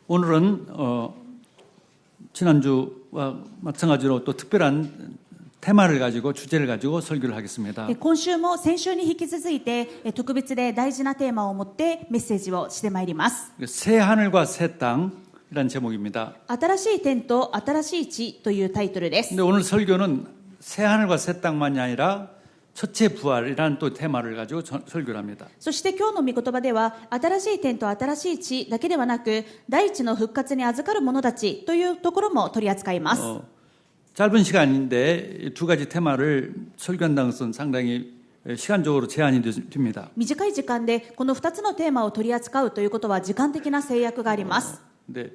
오늘은 지난주와 마찬가지로 또 특별한 테마를 가지고 주제를 가지고 설교를 하겠습니다. 今週も先週に引き続いて特別で大事なテーマを持ってメッセージをしてまいります。 새 하늘과 새 땅이라는 제목입니다. 新しい天と新しい地というタイトルです。 근데 오늘 설교는 새 하늘과 새 땅만이 아니라 첫째 부활이라는 또 테마를 가지고 설교를 합니다. そして今日の御言葉では新しい天と新しい地だけではなく大地の復活に預かる者たちというところも取り扱います。 짧은 시간인데 두 가지 테마를 설교한다는 것은 상당히 시간적으로 제한이 됩니다. 短い時間でこの2つのテーマを取り扱うということは時間的な制約があります。 근데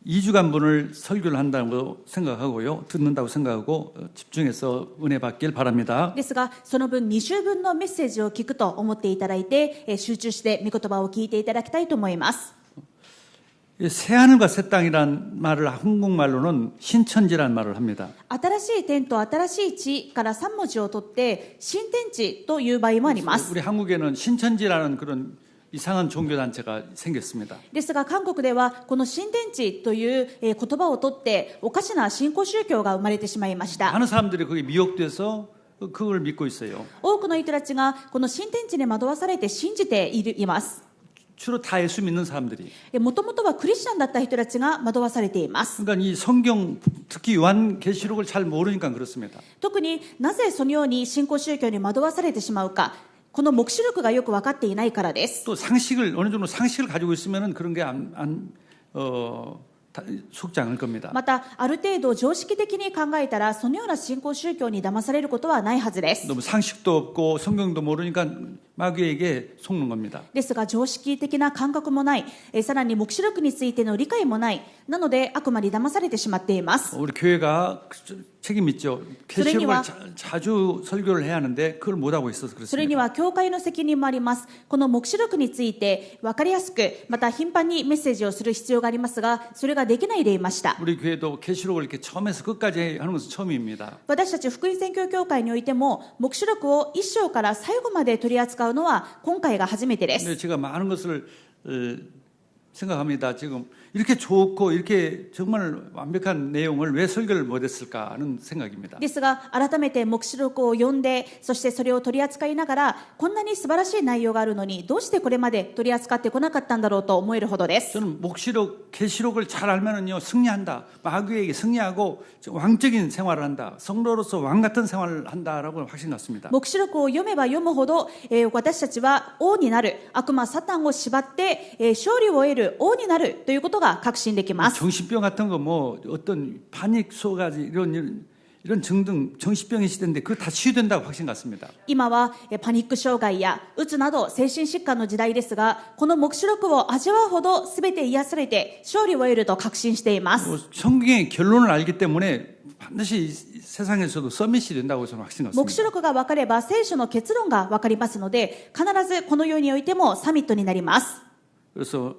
2주간분을 설교를 한다고 생각하고요. 듣는다고 생각하고 집중해서 은혜 받길 바랍니다. ですがその分2週分のメッセージを聞くと思っていただいて集中して御言葉を聞いていただきたいと思います。 새 하늘과 새 땅이란 말을 한국말로는 신천지라는 말을 합니다. 新しい天と新しい地から3文字を取って新天地という場合もあります。 우리 한국에는 신천지라는 그런 이상한 종교단체가 생겼습니다. ですが韓国ではこの新天地という言葉を取っておかしな新興宗教が生まれてしまいました。 많은 사람들이 거기에 미혹돼서 그걸 믿고 있어요. 多くの人たちがこの新天地に惑わされて信じています。 주로 다 예수 믿는 사람들이. もともとはクリスチャンだった人たちが惑わされています。 그러니까 이 성경 특히 요한계시록을 잘 모르니까 그렇습니다. 特になぜそのように新興宗教に惑わされてしまうか、この黙示録がよく分かっていないからです。 또 상식을 어느 정도 상식을 가지고 있으면은 그런 게 속지 않을 겁니다. またある程度常識的に考えたらそのような新興宗教に騙されることはないはずです。 너무 상식도 없고 성경도 모르니까 마귀에게 속는 겁니다. ですが常識的な感覚もない、さらに黙示録についての理解もない、なので悪魔に騙されてしまっています。 우리 교회가 책임 있죠. 계시록을 자주 설교를 해야 하는데 그걸 못 하고 있어서 それに 그렇습니다. は教会の責任もあります。この黙示録について分かりやすくまた頻繁にメッセージをする必要がありますが、それができないでいました。 우리 교회도 계시록을 이렇게 처음에서 끝까지 하는 것은 처음입니다. 私たち福音宣教協会においても黙示録を一章から最後まで取り扱うのは今回が初めてです。 근데 제가 많은 것을 생각합니다. 지금 이렇게 좋고 이렇게 정말 완벽한 내용을 왜 설교를 못했을까 하는 생각입니다. ですが改めて黙示録を読んでそしてそれを取り扱いながらこんなに素晴らしい内容があるのにどうしてこれまで取り扱ってこなかったんだろうと思えるほどです。 저는 묵시록, 계시록을 잘 알면은요 승리한다. 마귀에게 승리하고 왕적인 생활을 한다. 성도로서 왕 같은 생활을 한다라고 확신 났습니다. 黙示録を読めば読むほど、私たちは王になる、悪魔サタンを縛って、勝利を得る王になるということが確信できます。 정신병 같은 거 뭐 어떤 파닉 소가지 이런 증등 정신병의 시대인데 그거 다 치유된다고 확신 같습니다. 今はパニック障害やうつなど精神疾患の時代ですが、この黙示録を味わうほど全て癒されて勝利を得ると確信しています。 성경의 결론을 알기 때문에 반드시 세상에서도 서밋이 된다고 저는 확신 黙 같습니다. 示録が分かれば聖書の結論が分かりますので、必ずこの世においてもサミットになります。 그래서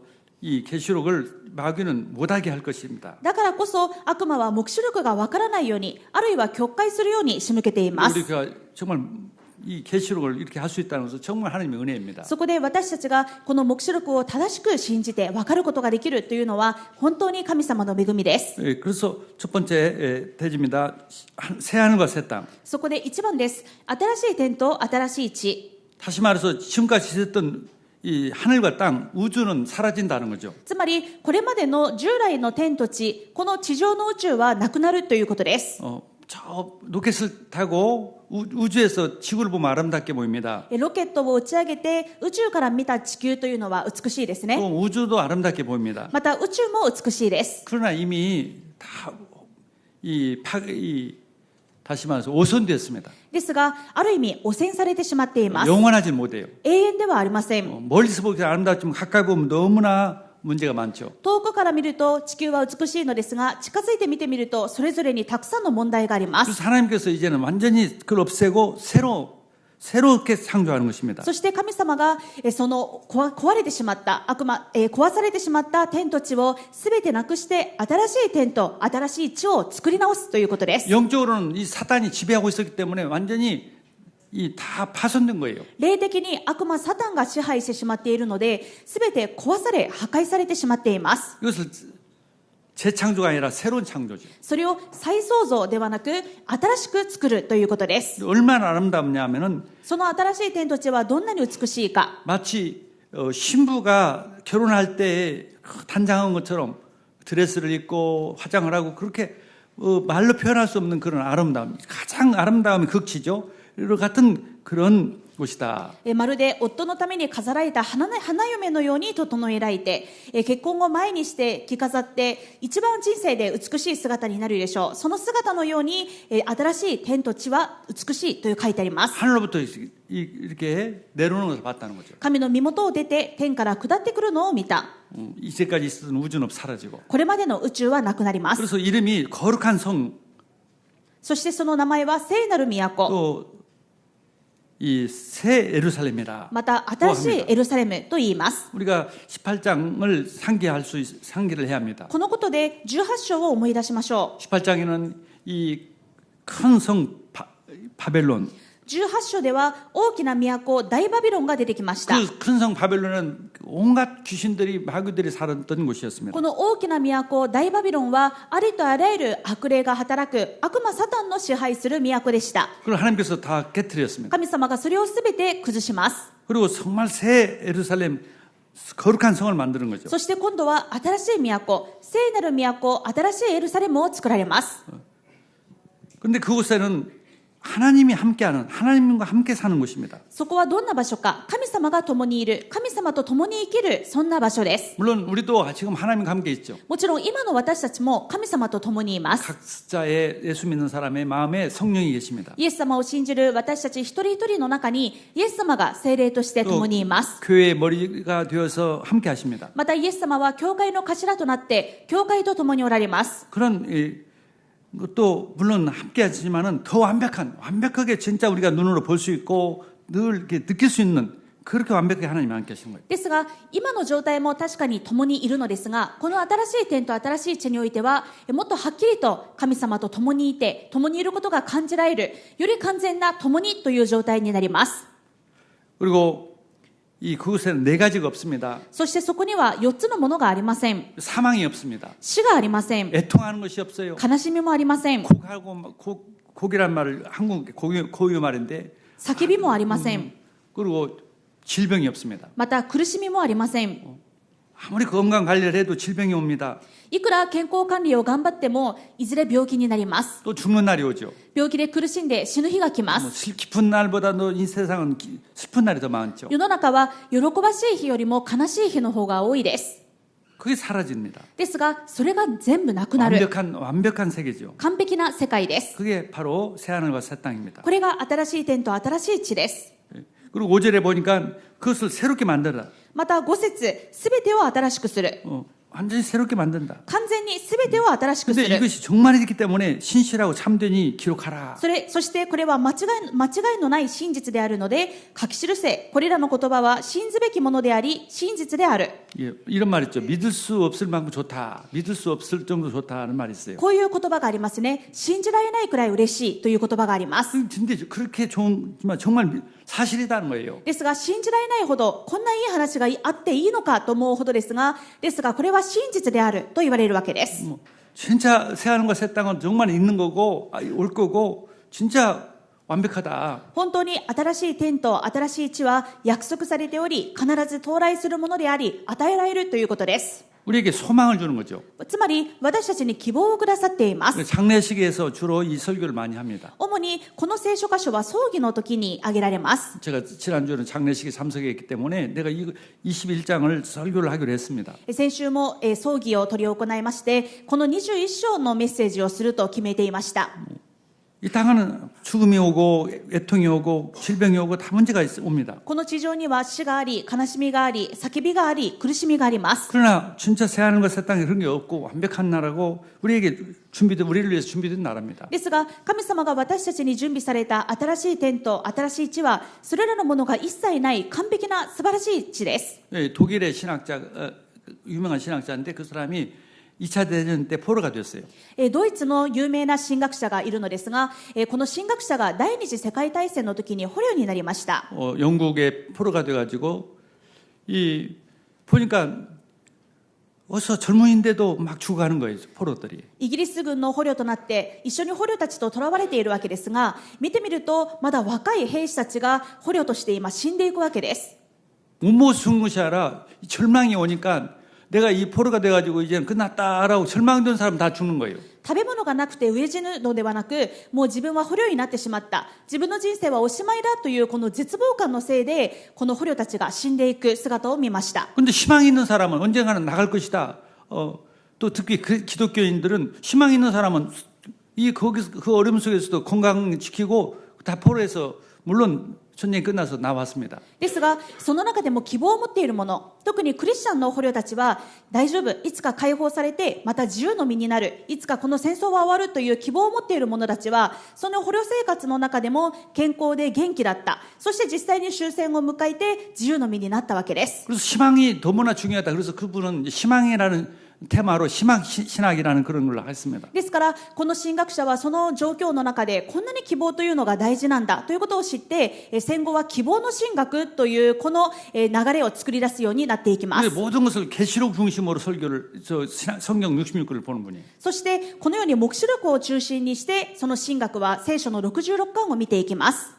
이 계시록을 마귀는 못하게 할 것입니다. だからこそ悪魔は黙示録が分からないように、あるいは曲解するように仕向けています。 우리가 정말 이 계시록을 이렇게 할 수 있다는 것은 정말 하나님의 은혜입니다. そこで私たちがこの黙示録を正しく信じて分かることができるというのは本当に神様の恵みです。 그래서 첫 번째 대지입니다. 새 하늘과 새 땅. そこで一番です。新しい天と新しい地。 다시 말해서 지금까지 있었던 이 하늘과 땅, 우주는 사라진다는 거죠. つまりこれまでの従来の天と地、この地上の宇宙はなくなるということです。 저 로켓을 타고 우주에서 지구를 보면 아름답게 보입니다. ロケットを打ち上げて宇宙から見た地球というのは美しいですね。 또 우주도 아름답게 보입니다. また宇宙も美しいです。 그러나 이미 다 다시 말해서 오선됐습니다. ですがある意味汚染されてしまっています。 영원하지 못해요. 永遠ではありません。 멀리서 보기 아름답지만 가까이 보면 너무나 문제가 많죠. 遠くから見ると地球は美しいのですが、近づいて見てみるとそれぞれにたくさんの問題があります。 그래서 하나님께서 이제는 완전히 그걸 없애고 새롭게 창조하는 것입니다. そして神様がその壊れてしまった壊されてしまった天と地をすべてなくして新しい天と新しい地を作り直すということです。 영적으로는 이 사단이 지배하고 있었기 때문에 완전히 다 파손된 거예요. 霊的に悪魔サタンが支配してしまっているので、すべて壊され破壊されてしまっています。 이것을 재창조가 아니라 새로운 창조죠. それを再創造ではなく新しく作るということです。 얼마나 아름답냐 하면은 その新しい天と地はどんなに美しいか。 마치 신부가 결혼할 때 단장한 것처럼 드레스를 입고 화장을 하고 그렇게 말로 표현할 수 없는 그런 아름다움, 가장 아름다움이 극치죠. 이와 같은 그런 곳이다. まるで夫のために飾られた花嫁のように整えられて、結婚を前にして着飾って一番人生で美しい姿になるでしょう。その姿のように新しい天と地は美しいと書いてあります。 하늘로부터 이렇게 내려오는 것을 봤다는 거죠. 神の身元を出て天から下ってくるのを見た。 이제까지 있었던 우주는 사라지고. これまでの宇宙はなくなります。 그래서 이름이 거룩한 성, そしてその名前は聖なる都、 또 이 새 예루살렘이라. また新しいエルサレムと言います。 우리가 18장을 상기를 해야 합니다. このことで18章を思い出しましょ 18장에는 이 큰 성 바벨론, う。18章では大きな都大バビロンが出てきました。 그 큰 성 바벨론은 온갖 귀신들이 마귀들이 살았던 곳이었습니다. この大きな都大バビロンはありとあらゆる悪霊が働く悪魔サタンの支配する都でした。 그걸 하나님께서 다 깨뜨렸습니다. 神様がそれをすべて崩します。 그리고 정말 새 예루살렘 거룩한 성을 만드는 거죠. そして今度は新しい都、聖なる都、新しいエルサレムを作られます。 그런데 그곳에는 하나님과 함께 사는 곳입니다. そこはどんな場所か。神様が共にいる、神様と共に生きる、そんな場所です。 물론 우리도 지금 하나님과 함께 있죠. もちろん今の私たちも神様と共にいます。 각자의 예수 믿는 사람의 마음에 성령이 계십니다. イエス様を信じる私たち一人一人の中にイエス様が聖霊として共にいます。 교회의 머리가 되어서 함께 하십니다. またイエス様は教会の頭となって教会と共におられます。 그런 또 물론 함께 하지만은 더 완벽하게 진짜 우리가 눈으로 볼 수 있고 늘 이렇게 느낄 수 있는 그렇게 완벽하게 하나님이 함께 하시는 거예요. ですが今の状態も確かに共にいるのですが、この新しい天と新しい地においてはもっとはっきりと神様と共にいて共にいることが感じられる、より完全な共にという状態になります。 그리고 그곳에는 4가지가 없습니다. そしてそこには4つのものがありません。 사망이 없습니다. 死がありません。 애통하는 것이 없어요. 悲しみもありません。 곡이란 말을 한국 고유 말인데 叫びもありません。 그리고 질병이 없습니다. また苦しみもありません。 아무리 건강 관리를 해도 질병이 옵니다. いくら健康管理を頑張ってもいずれ病気になります。 또 죽는 날이 오죠. 病気で苦しんで死ぬ日が来ます。 깊은 날보다도 이 세상은 슬픈 날이 더 많죠. 世の中は喜ばしい日よりも悲しい日の方が多いです。 그게 사라집니다. ですがそれが全部なくなる 완벽한 세계죠. 完璧な世界です。 그게 바로 새하늘과 새 땅입니다. これが新しい天と新しい地です。 그리고 5절에 보니까 그것을 새롭게 만들라. また5節、すべてを新しくする。 완전히 새롭게 만든다. 完全にすべてを新しくす 근데 る。 이것이 종말이기 때문에 신실하고 참되니 기록하라. そしてこれは間違いのない真実であるので書き記せ。これらの言葉は信ずべきものであり真実である。 예, 이런 말 있죠. 믿을 수 없을 만큼 좋다. 믿을 수 없을 정도 좋다는 말이 있어요. こういう言葉がありますね。信じられないくらい嬉しいという言葉があります。 근데 그렇게 정말 사실이다는 거예요. ですが信じられないほどこんないい話があっていいのかと思うほどですがこれは真実であると言われるわけです。 진짜 새하늘과 새 땅은 정말 있는 거고 올 거고 진짜 완벽하다. 本当に新しい天と新しい地は約束されており必ず到来するものであり与えられるということです。 우리에게 소망을 주는 거죠. つまり私たちに希望をくださっています。 장례식에서 주로 이 설교를 많이 합니다. 主にこの聖書箇所は葬儀の時に挙げられます。 제가 지난주에는 장례식에 참석했기 때문에 내가 21장을 설교를 하기로 했습니다. 先週も葬儀を執り行いましてこの21章のメッセージをすると決めていました。 이 땅은 죽음이 오고 애통이 오고 질병이 오고 다 문제가 옵니다. この地上には死があり悲しみがあり叫びがあり苦しみがあります。 그러나 진짜 새하늘과 새 땅에 그런 게 없고 완벽한 나라고 우리를 위해서 준비된 나라입니다. ですが神様が私たちに準備された新しい天と新しい地はそれらのものが一切ない完璧な素晴らしい地です。 독일의 신학자 유명한 신학자인데 그 사람이 2차 대전 때 포로가 됐어요. ドイツの有名な神学者がいるのですがこの神学者が第二次世界大戦の時に捕虜になりました。 영국에 포로가 돼가지고 보니까 어서 젊은인데도 막 죽어가는 거예요, 포로들이. イギリス軍の捕虜となって一緒に捕虜たちと囚われているわけですが、見てみるとまだ若い兵士たちが捕虜として今死んでいくわけです。 우모 승무시하라 절망이 오니까 내가 이 포로가 돼가지고 이제는 끝났다라고 절망된 사람 다 죽는 거예요. 食べ物がなくて飢え死ぬのではなく、もう自分は捕虜になってしまった、自分の人生はおしまいだというこの絶望感のせいでこの捕虜たちが死んでいく姿を見ました。 근데 희망이 있는 사람은 언젠가는 나갈 것이다. 또 특히 기독교인들은 희망이 있는 사람은 거기서 그 어려움 속에서도 건강 지키고 다 포로에서 물론 전쟁이 끝나서 나왔습니다. ですが、その中でも希望を持っている者、特にクリスチャンの捕虜たちは大丈夫、いつか解放されてまた自由の身になる、いつかこの戦争は終わるという希望を持っている者たちは、その捕虜生活の中でも健康で元気だった。そして実際に終戦を迎えて自由の身になったわけです。 그래서 희망이 너무나 중요하다. 그래서 그분은 희망이라는 테마로 신학이라는 그런 걸로 했습니다. ですからこの神学者はその状況の中でこんなに希望というのが大事なんだということを知って、戦後は希望の神学というこの流れを作り出すようになっていきます。 모든 것을 계시록 중심으로 성경 66권을 보는 분이. そしてこのように黙示録を中心にしてその神学は聖書の66巻を見ていきます。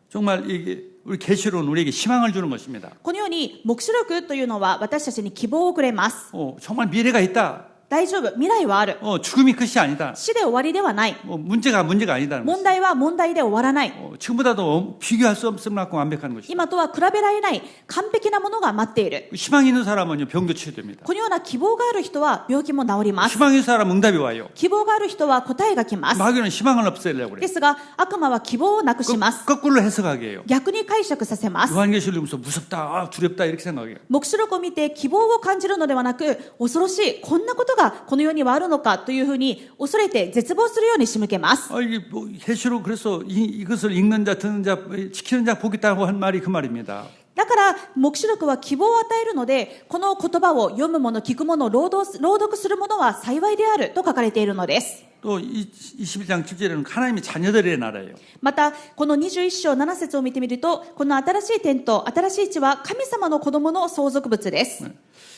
정말 이게 우리 계시록은 우리에게 희망을 주는 것입니다. このように黙示録というのは私たちに希望をくれます。 정말 미래가 있다. 大丈夫、未来はある。 죽음이 끝이 아니다. 死で終わりではない。 문제가 아니다는 問題は問題で終わらない。 지금보다도 비교할 수 없을 만큼 완벽한 것이다. 今とは比べられない完璧なものが待っている。 희망이 있는 사람은 병도 치유됩니다. このような希望がある人は病気も治ります。 희망이 있는 사람은 응답이 와요. 希望がある人は答えが来ます。 마귀는 희망을 없애려고 で 그래요. すが悪魔は希望をなくします。 거꾸로 해석하게 해요. 逆に解釈させます。 요한계시록 보면서 무섭다, 두렵다 이렇게 생각해요. 黙示録を見て希望を感じるのではなく、恐ろしい、こんなことがこの世にはあるのかというふうに恐れて絶望するように仕向けます。 이게 계시록 그래서 이것을 읽는 자, 듣는 자, 지키는 자 복이 있다고 한 말이 그 말입니다. だから黙示録は希望を与えるので、この言葉を読む者、聞く者、朗読する者は幸いであると書かれているのです。 또 21장 7절에는 하나님의 자녀들의 나라예요. またこの21章7節を見てみると、この新しい天と新しい地は神様の子供の相続物です。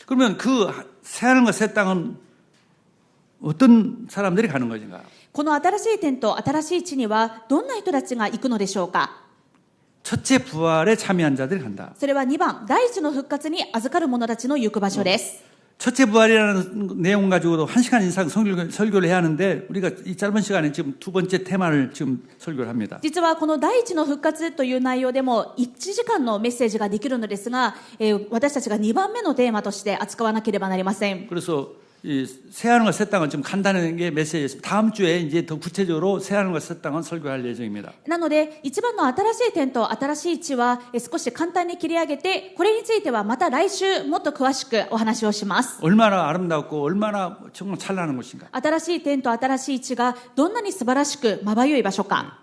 그러면 그 새하늘과 새 땅은 어떤 사람들이 가는 것인가? この新しい天と新しい地にはどんな人たちが行くのでしょうか。 첫째 부활에 참여한 자들이 간다. それは2番、第一の復活に預かる者たちの行く場所です。 첫째 부활이라는 내용 가지고도 1시간 이상 설교를 해야 하는데 우리가 이 짧은 시간에 지금 두 번째 테마를 지금 설교를 합니다. 実はこの第一の復活という内容でも1時間のメッセージができるのですが、私たちが2番目のテーマとして扱わなければなりません。 그래서 이 새하늘과 새 땅은 좀 간단하게 메시지였습니다. 다음 주에 이제 더 구체적으로 새하늘과 새 땅은 설교할 예정입니다. なので一番の新しい点と新しい地は少し簡単に切り上げて、これについてはまた来週もっと詳しくお話をします。 얼마나 아름답고 얼마나 정말 찬란한 곳인가. 新しい点と新しい地がどんなに素晴らしくまばゆい場所か。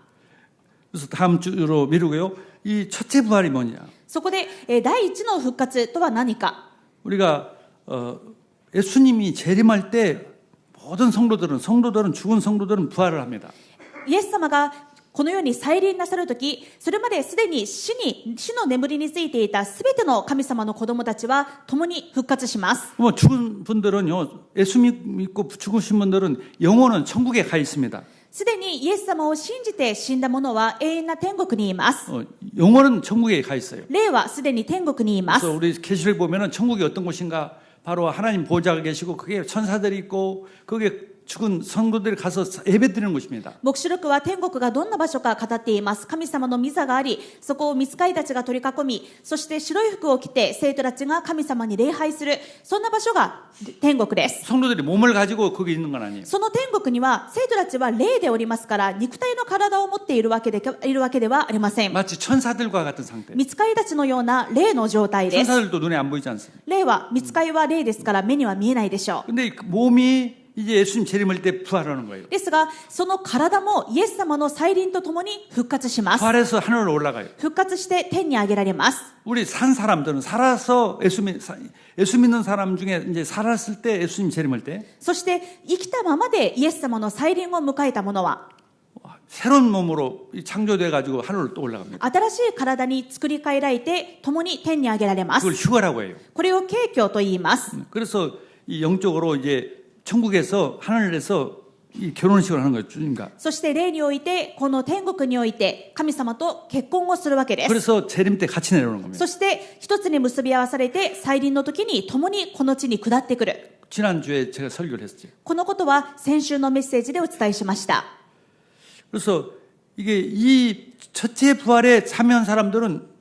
그래서 다음 주로 미루고요. 이 첫째 부활이 뭐냐? そこで第一の復活とは何か。 우리가 예수님이 재림할 때 모든 성도들은 죽은 성도들은 부활을 합니다. イエス様がこのように再臨なさるとき、それまですでに死の眠りについていたすべての神様の子供たちは共に復活します。 뭐 죽은 분들은요, 예수 믿고 죽으신 분들은 영혼은 천국에 가 있습니다. すでにイエス様を信じて死んだ者は永遠な天国にいます。 영혼은 천국에 가 있어요. 霊はすでに天国にいます。 그래서 우리 계시록 보면은 천국이 어떤 곳인가? 바로 하나님 보좌가 계시고 그게 천사들이 있고 그게 죽은 성도들이 가서 예배드리는 곳입니다. 黙示録は天国がどんな場所か語っています。神様の御座があり、そこを御使いたちが取り囲み、そして白い服を着て生徒たちが神様に礼拝する、そんな場所が天国です。 성도들이 몸을 가지고 거기 있는 건 아니에요. その天国には生徒たちは霊でおりますから、肉体の体を持っているわけではありません。 마치 천사들과 같은 상태. 御使いたちのような霊の状態です。 천사들도 눈에 안 보이지 않습니다. 霊は、御使いは霊ですから目には見えないでしょう。 근데 몸이 이제 예수님 재림할 때 부활하는 거예요. ですが、その体もイエス様の再臨とともに復活します。 부활해서 하늘로 올라가요. 復活して天に上げられます。 우리 산 사람들은 살아서 예수 믿는 사람 중에 이제 살았을 때 예수님 재림할 때 そして生きたままでイエス様の再臨を迎えた者は、 새로운 몸으로 창조돼 가지고 하늘로 또 올라갑니다. 新しい体に作り変えられて共に天に上げられます 그걸 휴가라고 해요. これを景況と言います 그래서 이 영적으로 이제 천국에서 하늘에서 이 결혼식을 하는 거예요. 주님과. そして霊においてこの天国において神様と結婚をするわけです 그래서 재림 때 같이 내려오는 겁니다. そして一つに結び合わされて再臨の時に共にこの地に下ってくる 지난주에 제가 설교를 했어요. このことは先週のメッセージでお伝えしました 그래서 이게 이 첫째 부활에 참여한 사람들은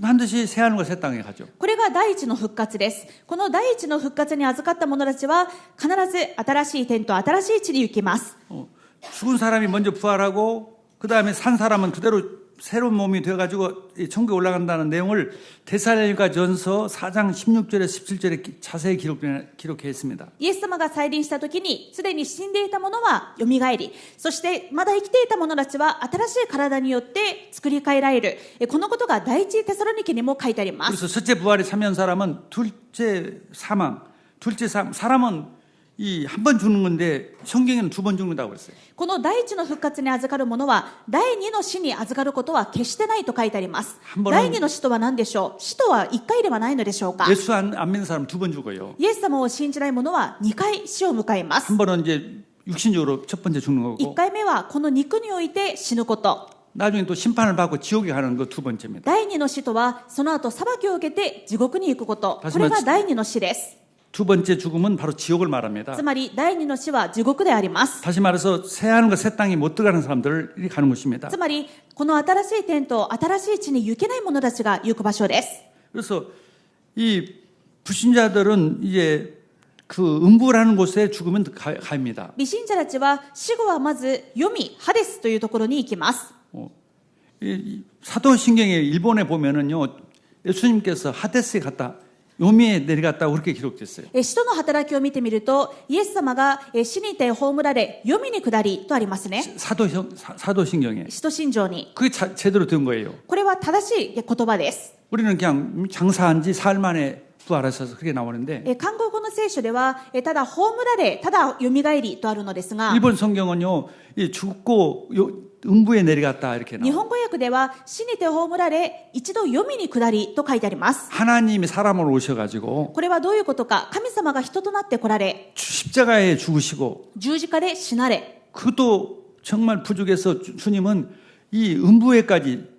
반드시 새하늘과 새 땅에 가죠. これが第一の復活です。この第一の復活に預かった者たちは必ず新しい天と新しい地に行きます。 죽은 사람이 먼저 부활하고 그 다음에 산 사람은 그대로 새로운 몸이 되어가지고 천국에 올라간다는 내용을 데살로니가전서 4장 16절에 17절에 자세히 기록해 있습니다. イエス様が再臨した時にすでに死んでいた者はよみがえり、そしてまだ生きていた者たちは新しい体によって作り変えられる。このことが第一テサロニケにも書いてあります。 그래서 첫째 부활에 참여한 사람은 둘째 사망, 사람은 이 한 번 죽는 건데 성경에는 두 번 죽는다고 그랬어요. この第一の復活に預かる者は第二の死に預かることは決してないと書いてあります。第二の死とは何でしょう。死とは一回ではないのでしょうか。 예수 안 믿는 사람 두 번 죽어요. イエス様を信じない者は2回死を迎えます。 한 번은 이제 육신적으로 첫 번째 죽는 거고 1回目はこの肉において死ぬこと。 나중에 또 심판을 받고 지옥에 가는 거 두 번째입니다. 第二の死とはその後裁きを受けて地獄に行くこと。 다시 これが 말씀- 第二の死です。 두 번째 죽음은 바로 지옥을 말합니다. つまり第二の死は地獄であります。 다시 말해서 새 하늘과 새 땅이 못 들어가는 사람들이 가는 곳입니다. つまりこの新しい天と新しい地に行けない者たちが行く場所です。 그래서 이 불신자들은 이제 그 음부라는 곳에 죽으면 갑니다. 未信者たちは死後はまず読みハデスというところに行きます。 이 사도신경에 일본에 보면은요 예수님께서 하데스에 갔다 요미에 내려갔다고 그렇게 기록됐어요. 使徒の働きを見てみるとイエス様が死にて葬られ読みに下りとありますね。 사도신경에 使徒信条に 그게 제대로 된 거예요. これは正しい言葉です。 우리는 그냥 장사한 지 사흘 만에 부활하셔서 그렇게 나오는데 韓国語の聖書ではただ葬られただよみがえりとあるのですが 일본 성경은요 이 죽고 음부에 내려갔다 이렇게 日 나와요. 本語訳では死にて葬られ一度読みに下りと書いてあります。 하나님이 사람으로 오셔가지고 これはどういうことか。神様が人となって来られ 십자가에 죽으시고 十字架で死なれ 그것도 정말 부족해서 주님은 이 음부에까지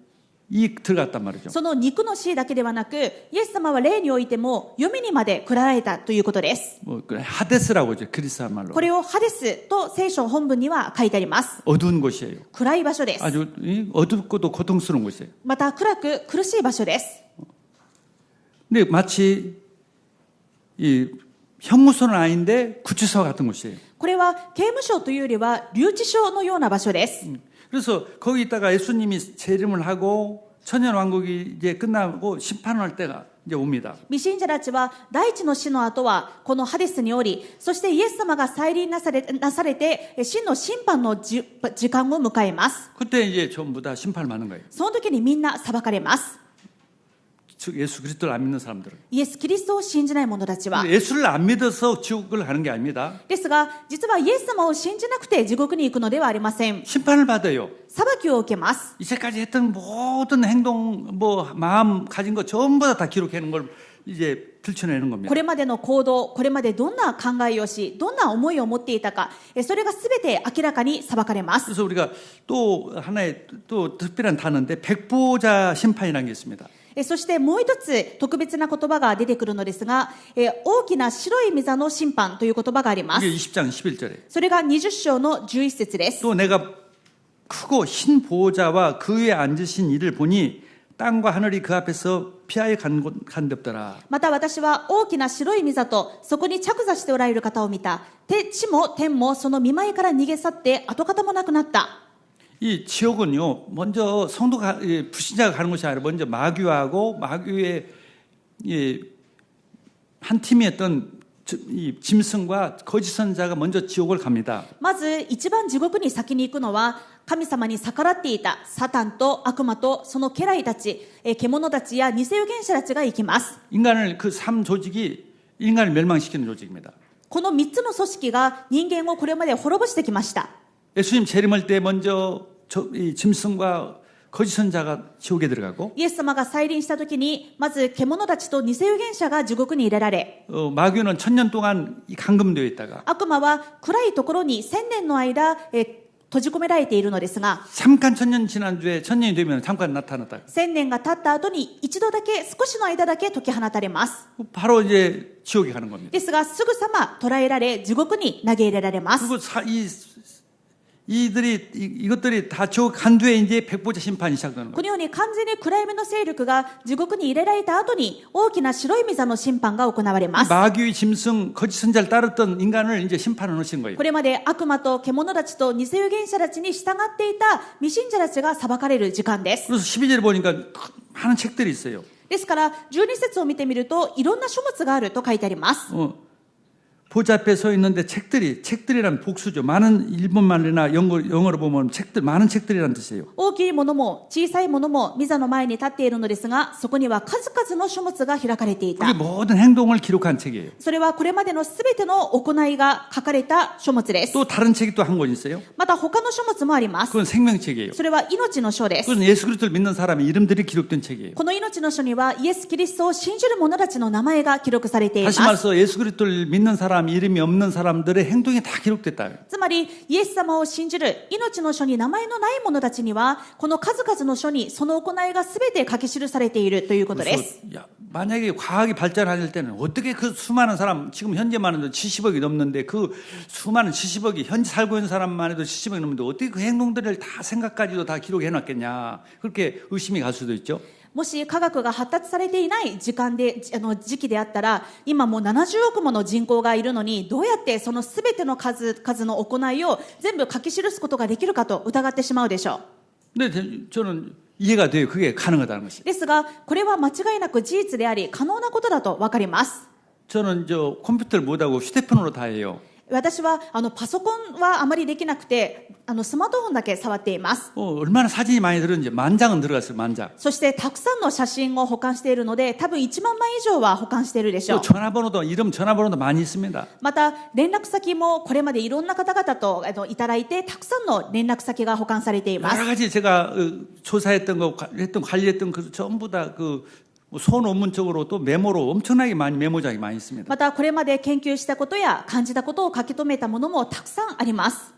들어갔단 말이죠. その肉の死だけではなくイエス様は霊においても読みにまで来られたということです。 뭐 하데스라고 하죠. 그리스한 말로. これをハデスと聖書本文には書いてあります。 어두운 곳이에요. 暗い場所です。 아주 어둡고도 고통스러운 곳이에요. また暗く苦しい場所です。 근데 마치 이 형무소는 아닌데 구치소 같은 곳이에요. これは刑務所というよりは留置所のような場所です。 그래서 거기 있다가 예수님이 재림을 하고 천년 왕국이 이제 끝나고 심판할 때가 이제 옵니다. 未信者たちは第一の死の後はこのハデスにおり、そしてイエス様が再臨なされて真の審判の時間を迎えます。 그때 이제 전부 다 심판을 받는 거예요. その時にみんな裁かれます。 즉 예수 그리스도를 안 믿는 사람들은. イエス・キリストを信じない者たちは。 예수를 안 믿어서 지옥을 가는 게 아닙니다. ですが、実はイエス様を信じなくて地獄に行くのではありません。 심판을 받아요. 裁きを受けます。 이제까지 했던 모든 행동, 뭐 마음 가진 거 전부 다 기록해놓은 걸 이제 들춰내는 겁니다. これまでの行動、これまでどんな考えをし、どんな思いを持っていたか、それがすべて明らかに裁かれます。 그래서 우리가 또 하나의 또 특별한 단어인데 백보자 심판이라는 게 있습니다. そしてもう一つ特別な言葉が出てくるのですが、大きな白い御座の審判という言葉がありま 이게 す。 20장 11절에 それが20章の11節です。 또 내가 크고 흰 보호자와 그 위에 앉으신 이를 보니 땅과 하늘이 그 앞에서 피하여 간덥더라. また私は大きな白い御座とそこに着座しておられる方を見た。地も天もその見舞いから逃げ去って跡形もなくなった。 이 지옥은요, 먼저 성도가, 불신자가 가는 것이 아니라 먼저 마귀하고 마귀의 한 팀이었던 이 짐승과 거짓 선자가 먼저 지옥을 갑니다. まず一番地獄に先に行くのは神様に逆らっていたサタンと悪魔とその家来たち、獣たちや偽預言者たちが行きます。 인간을 그 3조직이 인간을 멸망시키는 조직입니다. この3つの組織が人間をこれまで滅ぼしてきました。 예수님 재림할 때 먼저 이 짐승과 거짓 선자가 지옥에 들어가고 イエス様が再臨した時に、まず獣たちと偽預言者が地獄に入れられ、 마귀는 1000년 동안 이 감금되어 있다가 悪魔は暗いところに1000年の間、閉じ込められているのですが、 잠깐 1000년 지난 뒤에 1000년이 되면 잠깐 나타났다. 1000年が経った後に一度だけ、少しの間だけ解き放たれます。 바로 이제 지옥에 가는 겁니다. ですが、すぐさま捕らえられ、地獄に投げ入れられます。 그리고 이것들이 다 지옥 간 뒤에 이제 백보자 심판이 시작되는 こ 거예요. のように完全に暗闇の勢力が地獄に入れられた後に、大きな白い御座の審判が行われます。 마귀, 짐승, 거짓 선자를 따랐던 인간을 이제 심판을 하신 거예요. これまで悪魔と獣たちと偽預言者たちに従っていた未信者たちが裁かれる時間です。 그래서 12절에 보니까 많은 책들이 있어요. ですから、12節を見てみると、いろんな書物があると書いてあります。 보좌 앞에 서 있는데 책들이란 복수죠. 많은 일본말이나 영어로 보면 많은 책들이란 뜻이에요. 大きいものも小さいものも御座の前に立っているのですが、そこには数々の書物が開かれていた 그게 。 모든 행동을 기록한 책이에요. それはこれまでのすべての行いが書かれた書物です。 또 다른 책이 또 한 권 있어요. また他の書物もあります。 그건 생명책이에요. それは命の書です。 그건 예수 그리스도를 믿는 사람의 이름들이 기록된 책이에요. この命の書にはイエス・キリストを信じる者たちの名前が記録されていま 다시 す。 말해서 예수 그리스도를 믿는 사람 이름이 없는 사람들의 행동이 다 기록됐다. つまり、イエス様を信じる命の書に名前のない者たちには、この数々の書にその行いがすべて書き記されているということです。 만약에 과학이 발전할 때는 어떻게 그 수많은 사람, 지금 현재만 해도 70억이 넘는데 그 수많은 70억이 현재 살고 있는 사람만 해도 70억이 넘는데 어떻게 그 행동들을 다 생각까지도 다 기록해 놨겠냐. 그렇게 의심이 갈 수도 있죠. もし科学が発達されていない時期であったら、今もう70億もの人口がいるのに、どうやってそのすべての数の行いを全部書き記すことができるかと疑ってしまうでしょう。 근데 저는 이해가 돼요. 그게 가능하다는 것이. ですが、これは間違いなく事実であり、可能なことだとわかります。 저는 컴퓨터를 못하고 휴대폰으로 다 해요. 私はパソコンはあまりできなくて、スマートフォンだけ触っています。 얼마나 사진이 많이 들었는지 만장은 들어갔어요. 만장. そしてたくさんの写真を保管しているので、多分1万枚以上は保管しているでしょ 또 う。 전화번호도 이름 전화번호도 많이 있습니다. また連絡先もこれまでいろんな方々といただいて、たくさんの連絡先が保管されています。 여러 가지 제가 조사했던 거, 관리했던 그 전부 다 소논문적으로 또 메모로 엄청나게 많이 메모장이 많이 있습니다. またこれまで研究したことや感じたことを書き留めたものもたくさんあります。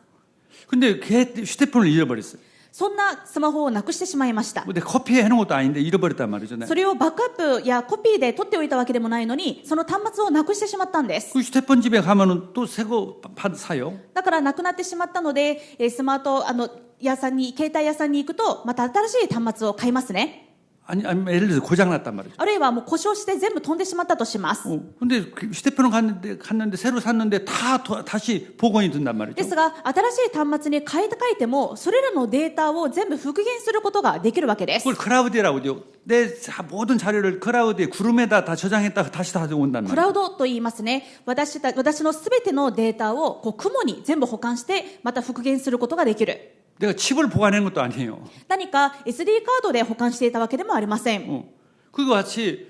근데 휴대폰을 잃어버렸어요. そんなスマホをなくしてしまいました。 근데 커피에 해놓은 것도 아닌데 잃어버렸단 말이죠. それをバックアップやコピーで取っておいたわけでもないのに、その端末をなくしてしまったんです。 그 휴대폰 집에 가면은 또 새 거 사요. だからなくなってしまったので、スマート携帯屋さんに行くと、また新しい端末を買いますね。 아니면 예를 들어서 고장났단 말이죠. あるいはもう故障して全部飛んでしまったとします。 근데 휴대폰을 갔는데 새로 샀는데 다시 복원이 된단 말이죠. ですが、新しい端末に変えても、それらのデータを全部復元することができるわけです。 그걸 클라우드라고 하죠. 내 모든 자료를 클라우드에 구름에다 다 저장했다가 다시 다 온단 クラ 말이에요. ウドと言いますね。私のすべてのデータを雲に全部保管して、また復元することができる。 내가 칩을 보관한 것도 아니에요. 何か SD カードで保管していたわけでもありません。 그거 같이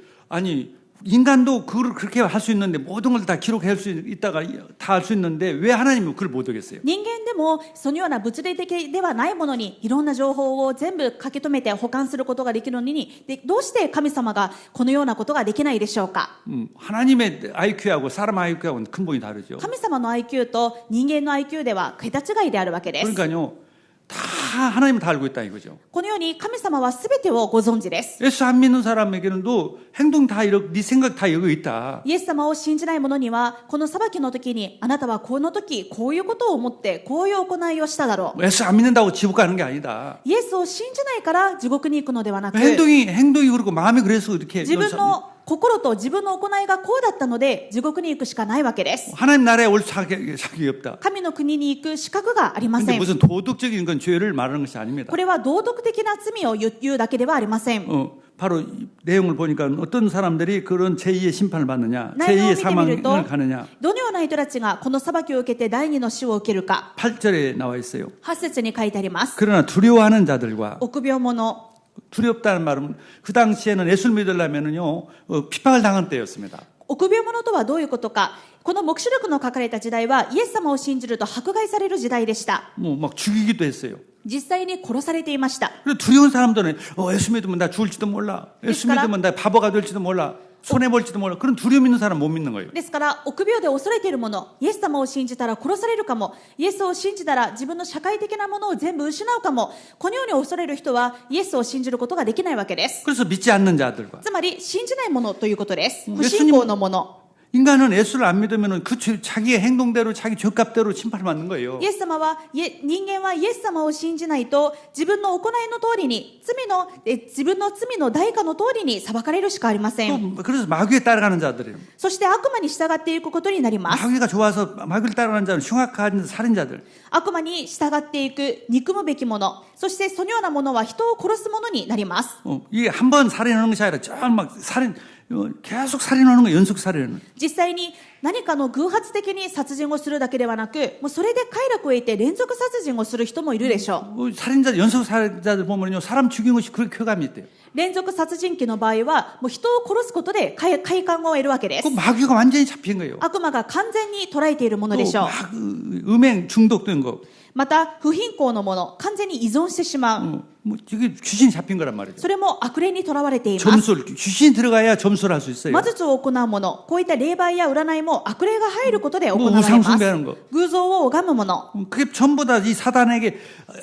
인간도 그걸 그렇게 할 수 있는데 모든 걸 다 기록할 수 있다가 다 할 수 있는데 왜 하나님은 그걸 못 하겠어요? 人間でもそのような物理的ではないものにいろんな情報を全部書き留めて保管することができるのに、どうして神様がこのようなことができないでしょうか。 하나님의 IQ하고 사람 IQ하고는 근본이 다르죠. 神様の IQ と人間の IQ では桁違いであるわけです。 그러니까요. 하나님은 다 알고 있다 이거죠. このように神様はすべてをご存知です。 예수 안 믿는 사람에게는 또 행동 다 이렇게 네 생각 다 여기 있다. イエス様を信じない者には、この裁きの時にあなたはこの時こういうことを思ってこういう行いをしただろう。 예수 안 믿는다고 지옥 가는 게 아니다. イエスを信じないから地獄に行くのではなく、 행동이 그렇고 마음이 그래서 이렇게 自分の心と自分の行いがこうだったので地獄に行くしかないわけです。 하나님 나라에 올 자격이 없다. 神の国に行く資格がありま 근데 せん。 무슨 도덕적인 건 죄를 말하는 것이 아닙니다. これは道徳的な罪を言うだけではありません。 바로 이 내용을 보니까 어떤 사람들이 그런 제2의 심판을 받느냐, 内容を 제2의 見てみる 사망을 と、 가느냐. どのような人たちがこの裁きを受けて第二の死を受けるか。 8절에 나와 있어요. 8節に書いてあります。 그러나 두려워하는 자들과 臆病者。 두렵다는 말은 그 당시에는 예수를 믿으려면은요 핍박을 당한 때였습니다. 臆病者とはどういうことか。この黙示録の書かれた時代はイエス様を信じると迫害される時代でした。 뭐 막 죽이기도 했어요. 実際に殺されていました。 그래서 두려운 사람들은 예수 믿으면 나 죽을지도 몰라. 예수 믿으면 나 바보가 될지도 몰라. 손해 볼지도 몰라. 그런 두려움 있는 사람 못 믿는 거예요. ですから臆病で恐れている者、イエス様を信じたら殺されるかも、イエスを信じたら自分の社会的なものを全部失うかも、このように恐れる人はイエスを信じることができないわけです。 그래서 믿지 않는 자들과 つまり信じない者ということです。 예수님 不信仰の者。 인간은 예수를 안 믿으면 자기의 행동대로 자기 죄값대로 심판을 받는 거예요. イエス様は、人間はイエス様を信じないと自分の行いの通りに、自分の罪の代価の通りに裁かれるしかありません。 또 그래서 마귀에 따라가는 자들이에요. そして悪魔に従っていくことになります。 마귀가 좋아서 마귀를 따라가는 자는 흉악한 살인자들. 悪魔に従っていく憎むべき者、そしてそのような者は人を殺す者になります。 이게 한 번 살인하는 것이 아니라 막 계속 살인하는 거 연속 살인하는. 実際に何かの偶発的に殺人をするだけではなく、もうそれで快楽を得て連続殺人をする人もいるでしょう。 살인자 연속 살인자들 보면요 사람 죽인 것이 그렇게 쾌감이 있대요. 連続殺人鬼の場合はもう人を殺すことで快感を得るわけです。 그 마귀가 완전히 잡힌 거예요. 悪魔が完全に捉えているものでしょう。 막 음행 중독된 거. また不貧困のもの、完全に依存してしまう。 뭐 이게 귀신이 잡힌 거란 말이죠. それも悪霊にとらわれています。 점술 귀신이 들어가야 점수를 할 수 있어요. 魔術を行うもの、こういった霊媒や占いも悪霊が入ることで行われ 뭐 ます。 우상숭배하는 거. 偶像を拝むもの。 그게 전부 다 이 사단에게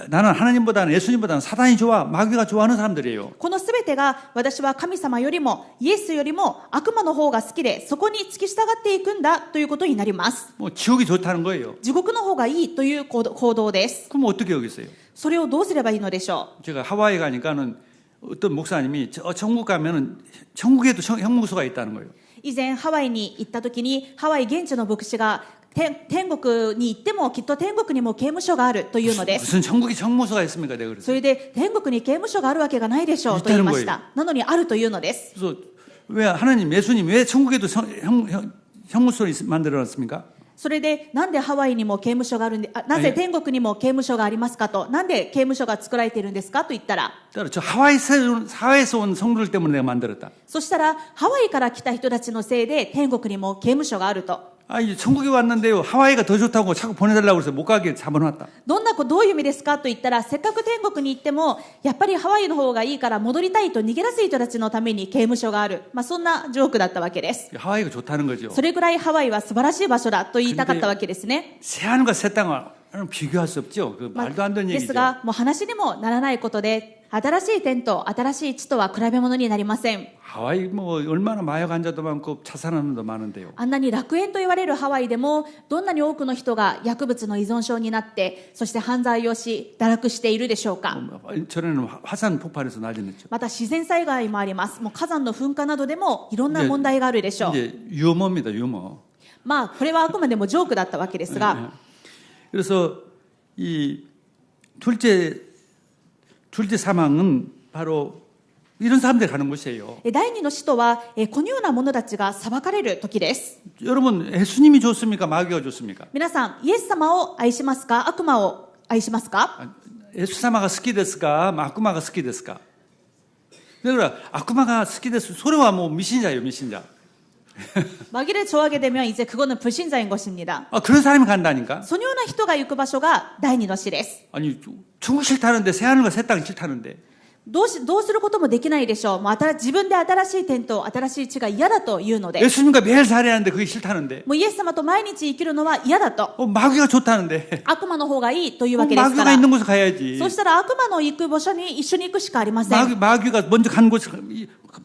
나는 하나님보다는 예수님보다는 사단이 좋아 마귀가 좋아하는 사람들이에요. このすべてが私は神様よりもイエスよりも悪魔の方が好きでそこに付き従っていくんだということになります。 뭐 지옥이 좋다는 거예요. 地獄の方がいいという行動です。 그럼 어떻게 여기세요? それをどうすればいいのでしょ 제가 하와이 가니까는 어떤 목사님이 저 천국 가면은 천국에도 형무소가 있다는 거예요. う。以前ハワイに行った時にハワイ現地の牧師が天国に行ってもきっと天国にも刑務所があるというのです。 무슨 천국에 형무소가 있습니까? 내가 そ 그랬어요. れで天国に刑務所があるわけがないでしょうと言いました。なのにあるというのです。 그래서 왜 하나님 예수님 왜 천국에도 형무소를 만들어놨습니까? それでなんでハワイにも刑務所があるんで、なぜ天国にも刑務所がありますかと、なんで刑務所が作られているんですかと言ったら、 저 하와이에서 온 성도들 때문에 내가 만들었다. そしたらハワイから来た人たちのせいで天国にも刑務所があると。 아, 이제 천국에 왔는데요. 하와이가 더 좋다고 자꾸 보내달라고 해서 못 가게 잡아놨다. どういう意味ですかと言ったら、せっかく天国に行ってもやっぱりハワイの方がいいから戻りたいと逃げ出す人たちのために刑務所がある、そんなジョークだったわけです。 하와이가 좋다는 거죠. それぐらいハワイは素晴らしい場所だと言いたかったわけですね。 새하늘과 새 땅을 비교할 수 없죠. 그 말도 안 되는 で 얘기죠. すがもう話にもならないことで、新しい天と新しい地とは比べ物になりません。 하와이 뭐 얼마나 마약 환자도 많고 자살하는 도 많은데요. あんなに楽園と言われるハワイでもどんなに多くの人が薬物の依存症になってそして犯罪をし堕落しているでしょうか。 전에는 화산 폭발해서 난리 났죠. また自然災害もあります。もう火山の噴火などでもいろんな問題があるでしょう。 이제 유머입니다. 유머. これはあくまでもジョークだったわけですが、 그래서 이 둘째 사망은 바로 이런 사람들이 가는 곳이에요. 第二の死とはこのような者たちが裁かれる時です。 여러분 예수님이 좋습니까? 마귀가 좋습니까? 皆さんイエス様を愛しますか、悪魔を愛しますか。 예수사마가 스키 데스까? 악마가 스키 데스까? 그러니까 악마가 스키 데스 소리와 뭐 미신자예요, 미신자. 마귀를 좋아하게 되면 이제 그거는 불신자인 것입니다. 아, 그런 사람이 간다니까? そのような人が行く場所が第二の死です。 아니 천국 싫다는데 새하늘과 새 땅 싫다는데 どうすることもできないでしょう。もう自分で新しい天と新しい地が嫌だというので、 예수님과 매일 살아야하는데 그게 싫다는데 もうイエス様と毎日生きるのは嫌だと、 마귀가 좋다는데 悪魔の方がいいというわけですか 마귀가 ら、 있는 곳에 가야지. そしたら悪魔の行く場所に一緒に行くしかありません。 마귀가 먼저 간 곳에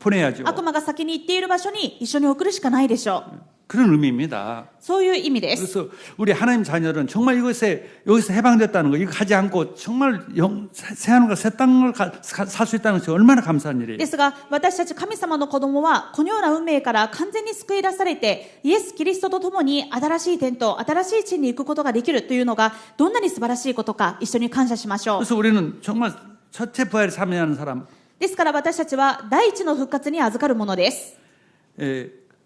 보내야죠. 悪魔が先に行っている場所に一緒に送るしかないでしょう。 그런 의미입니다. そういう意味です。 그래서 우리 하나님 자녀들은 정말 여기서 해방됐다는 거, 이거 가지 않고 정말 새하늘과 새 땅을 살 수 있다는 것이 얼마나 감사한 일이에요. ですが私たち神様の子供はこのような運命から完全に救い出されてイエス・キリストと共に新しい天と新しい地に行くことができるというのがどんなに素晴らしいことか一緒に感謝しましょう。 그래서 우리는 정말 첫째 부활에 참여하는 사람, ですから私たちは第一の復活に預かるものです。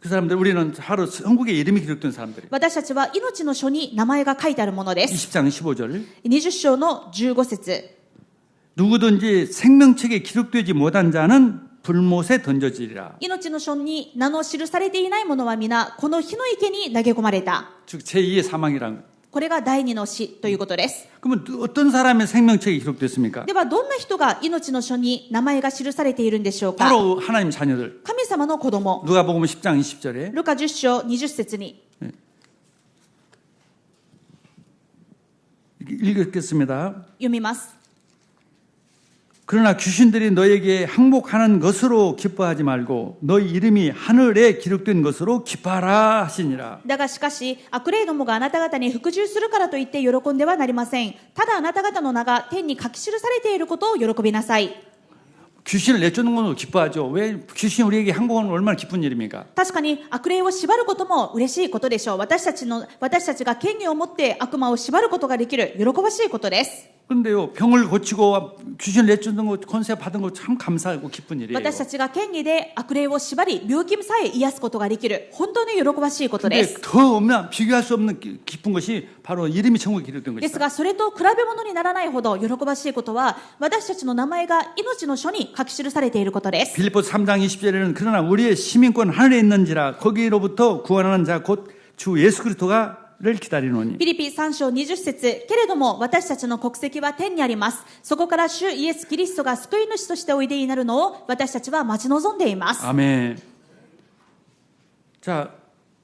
그 사람들 우리는 하루 천국에 이름이 기록된 사람들이에요. 私たちは命の書に名前が書いてあるものです。 20장 15절. 20章の15節 누구든지 생명책에 기록되지 못한 자는 불못에 던져지리라. 命の書に名の記されていないものは皆この火の池に投げ込まれた。 즉 제2의 사망이란. これが第二の死ということです。 그러면 어떤 사람의 생명책이 기록됐습니까? ではどんな人が命の書に名前が記されているんでしょうか。 바로 하나님 자녀들. 神様の子供。 누가복음 10장 20절에 ルカ10章20節に 읽겠습니다. 読みます。 그러나 귀신들이 너에게 항복하는 것으로 기뻐하지 말고 너희 이름이 하늘에 기록된 것으로 기뻐하라 하시니라. だがしかし悪霊どもがあなた方に服従するからといって喜んではなりません。ただあなた方の名が天に書き記されていることを喜びなさい。 귀신을 내쫓는 것도 기뻐하죠. 왜 귀신이 우리에게 항복하는 건 얼마나 기쁜 일입니까? 確かに悪霊を縛ることも嬉しいことでしょう。私たちが権威を持って悪魔を縛ることができる喜ばしいことです。 그런데요, 병을 고치고 귀신을 내쫓는 거, 권세 받은 거 참 감사하고 기쁜 일이에요. 私たちが権威で悪霊を縛り病気さえ癒すことができる本当に喜ばしいことで 근데 す。 더 없나 비교할 수 없는 기쁜 것이 바로 이름이 천국에 기록된 です 것이다. がそれと比べ物にならないほど喜ばしいことは私たちの名前が命の書に書き記されていることです。 빌립보서 3장 20절에는 그러나 우리의 시민권 하늘에 있는지라 거기로부터 구원하는 자 곧 주 예수 그리스도가를 기다리노니. ピリピ3章20節けれども私たちの国籍は天にあります。そこから主イエス・キリストが救い主としておいでになるのを私たちは待ち望んでいます。 아멘. 자,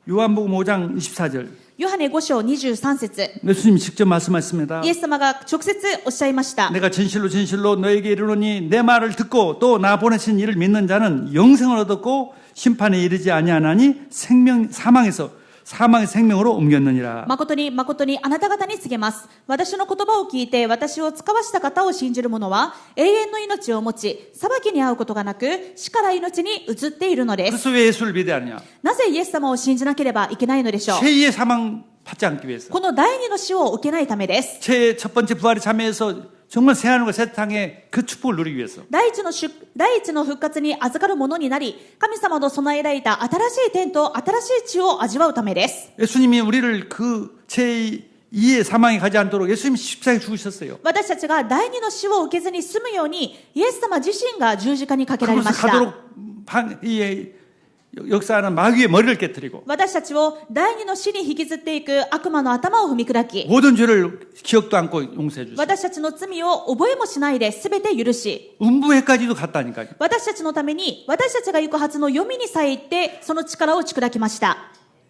요한복음 5장 24절. ヨハネ5章23節 예수님이 직접 말씀하셨습니다. イエス様が直接おっしゃいました。 내가 진실로 진실로 너에게 이르노니 내 말을 듣고 또 나 보내신 이를 믿는 자는 영생을 얻었고 심판에 이르지 아니하나니 사망의 생명으로 옮겼느니라. 誠に誠にあなた方に告げます。私の言葉を聞いて私を使わした方を信じる者は永遠の命を持ち裁きに遭うことがなく死から命に移っているのです。 그래서 왜 예수를 믿어야 하느냐? なぜイエス様を信じなければいけないのでしょう。 제2의 사망 받지 않기 위해서. この第二の死を受けないためです。 제 첫 번째 부활에 참여해서 정말 새하늘과 새 땅의 그 축복을 누리기 위해서. 第一の復活に預かるものになり神様の備えられた新しい天と新しい地を味わうためです。 예수님이 우리를 그 제2의 사망에 가지 않도록 예수님이 십자가에 죽으셨어요. 私たちが第二の死を受けずに済むようにイエス様自身が十字架にかけられ 그것을 ました。 가도록 역사하는 마귀의 머리를 깨뜨리고 私たちを第二の死に引きずっていく悪魔の頭を踏み砕き 모든 죄를 기억도 않고 용서해 주시고 私たちの罪を覚えもしないで全て許し 음부에까지도 갔다니까요. 私たちのために私たちが行くはずの読みにさえ行ってその力を打ち砕きました。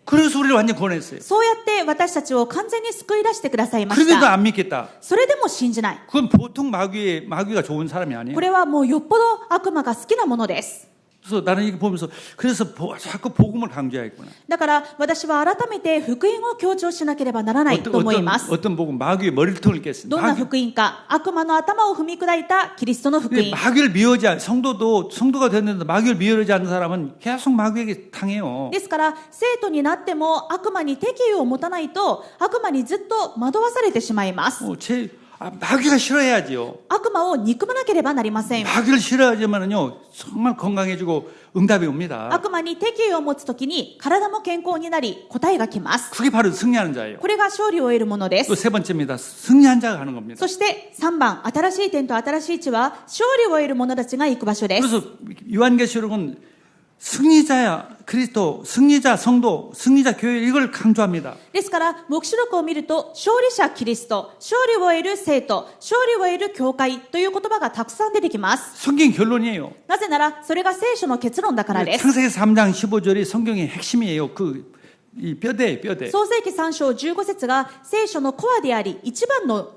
그래서 우리를 완전히 구원했어요. そうやって私たちを完全に救い出してくださいまし 그런데도 た。 안 믿겠다. それでも信じない。 그건 보통 마귀가 좋은 사람이 아니에요. これはもうよっぽど悪魔が好きなものです。 그래서 나는 이거 보면서 그래서 자꾸 복음을 강조해야겠구나. だから私は改めて福音を強調しなければならないと思います。 어떤 복음 마귀의 머리통을 깼습니다. どんな福音か、悪魔の頭を踏み砕いたキリストの福音。 마귀를 미워하지 않 성도가 됐는데 마귀를 미워하지 않는 사람은 계속 마귀에게 당해요. ですから生徒になっても悪魔に敵意を持たないと悪魔にずっと惑わされてしまいます。 마귀가 싫어야지요. 悪魔を憎まなければなりません。 마귀를 싫어하지만은요 정말 건강해지고 응답이 옵니다. 悪魔に敵意を持つときに体も健康になり答えが来ます。 그게 바로 승리하는 자예요. これが勝利を得るものです。 또 세 번째입니다. 승리한 자가 가는 겁니다. そして3番、新しい天と新しい地は勝利を得る者たちが行く場所です。 그래서 요한계시록은 승리자야 그리스도, 승리자 성도, 승리자 교회 이걸 강조합니다. ですから黙示録を見ると勝利者キリスト、勝利を得る生徒、勝利を得る教会という言葉がたくさん出てきます。 성경 결론이에요. なぜならそれが聖書の結論だからです。 창세기 3장 15절이 성경의 핵심이에요. 이 뼈대. 創世記3章15節が聖書のコアであり一番の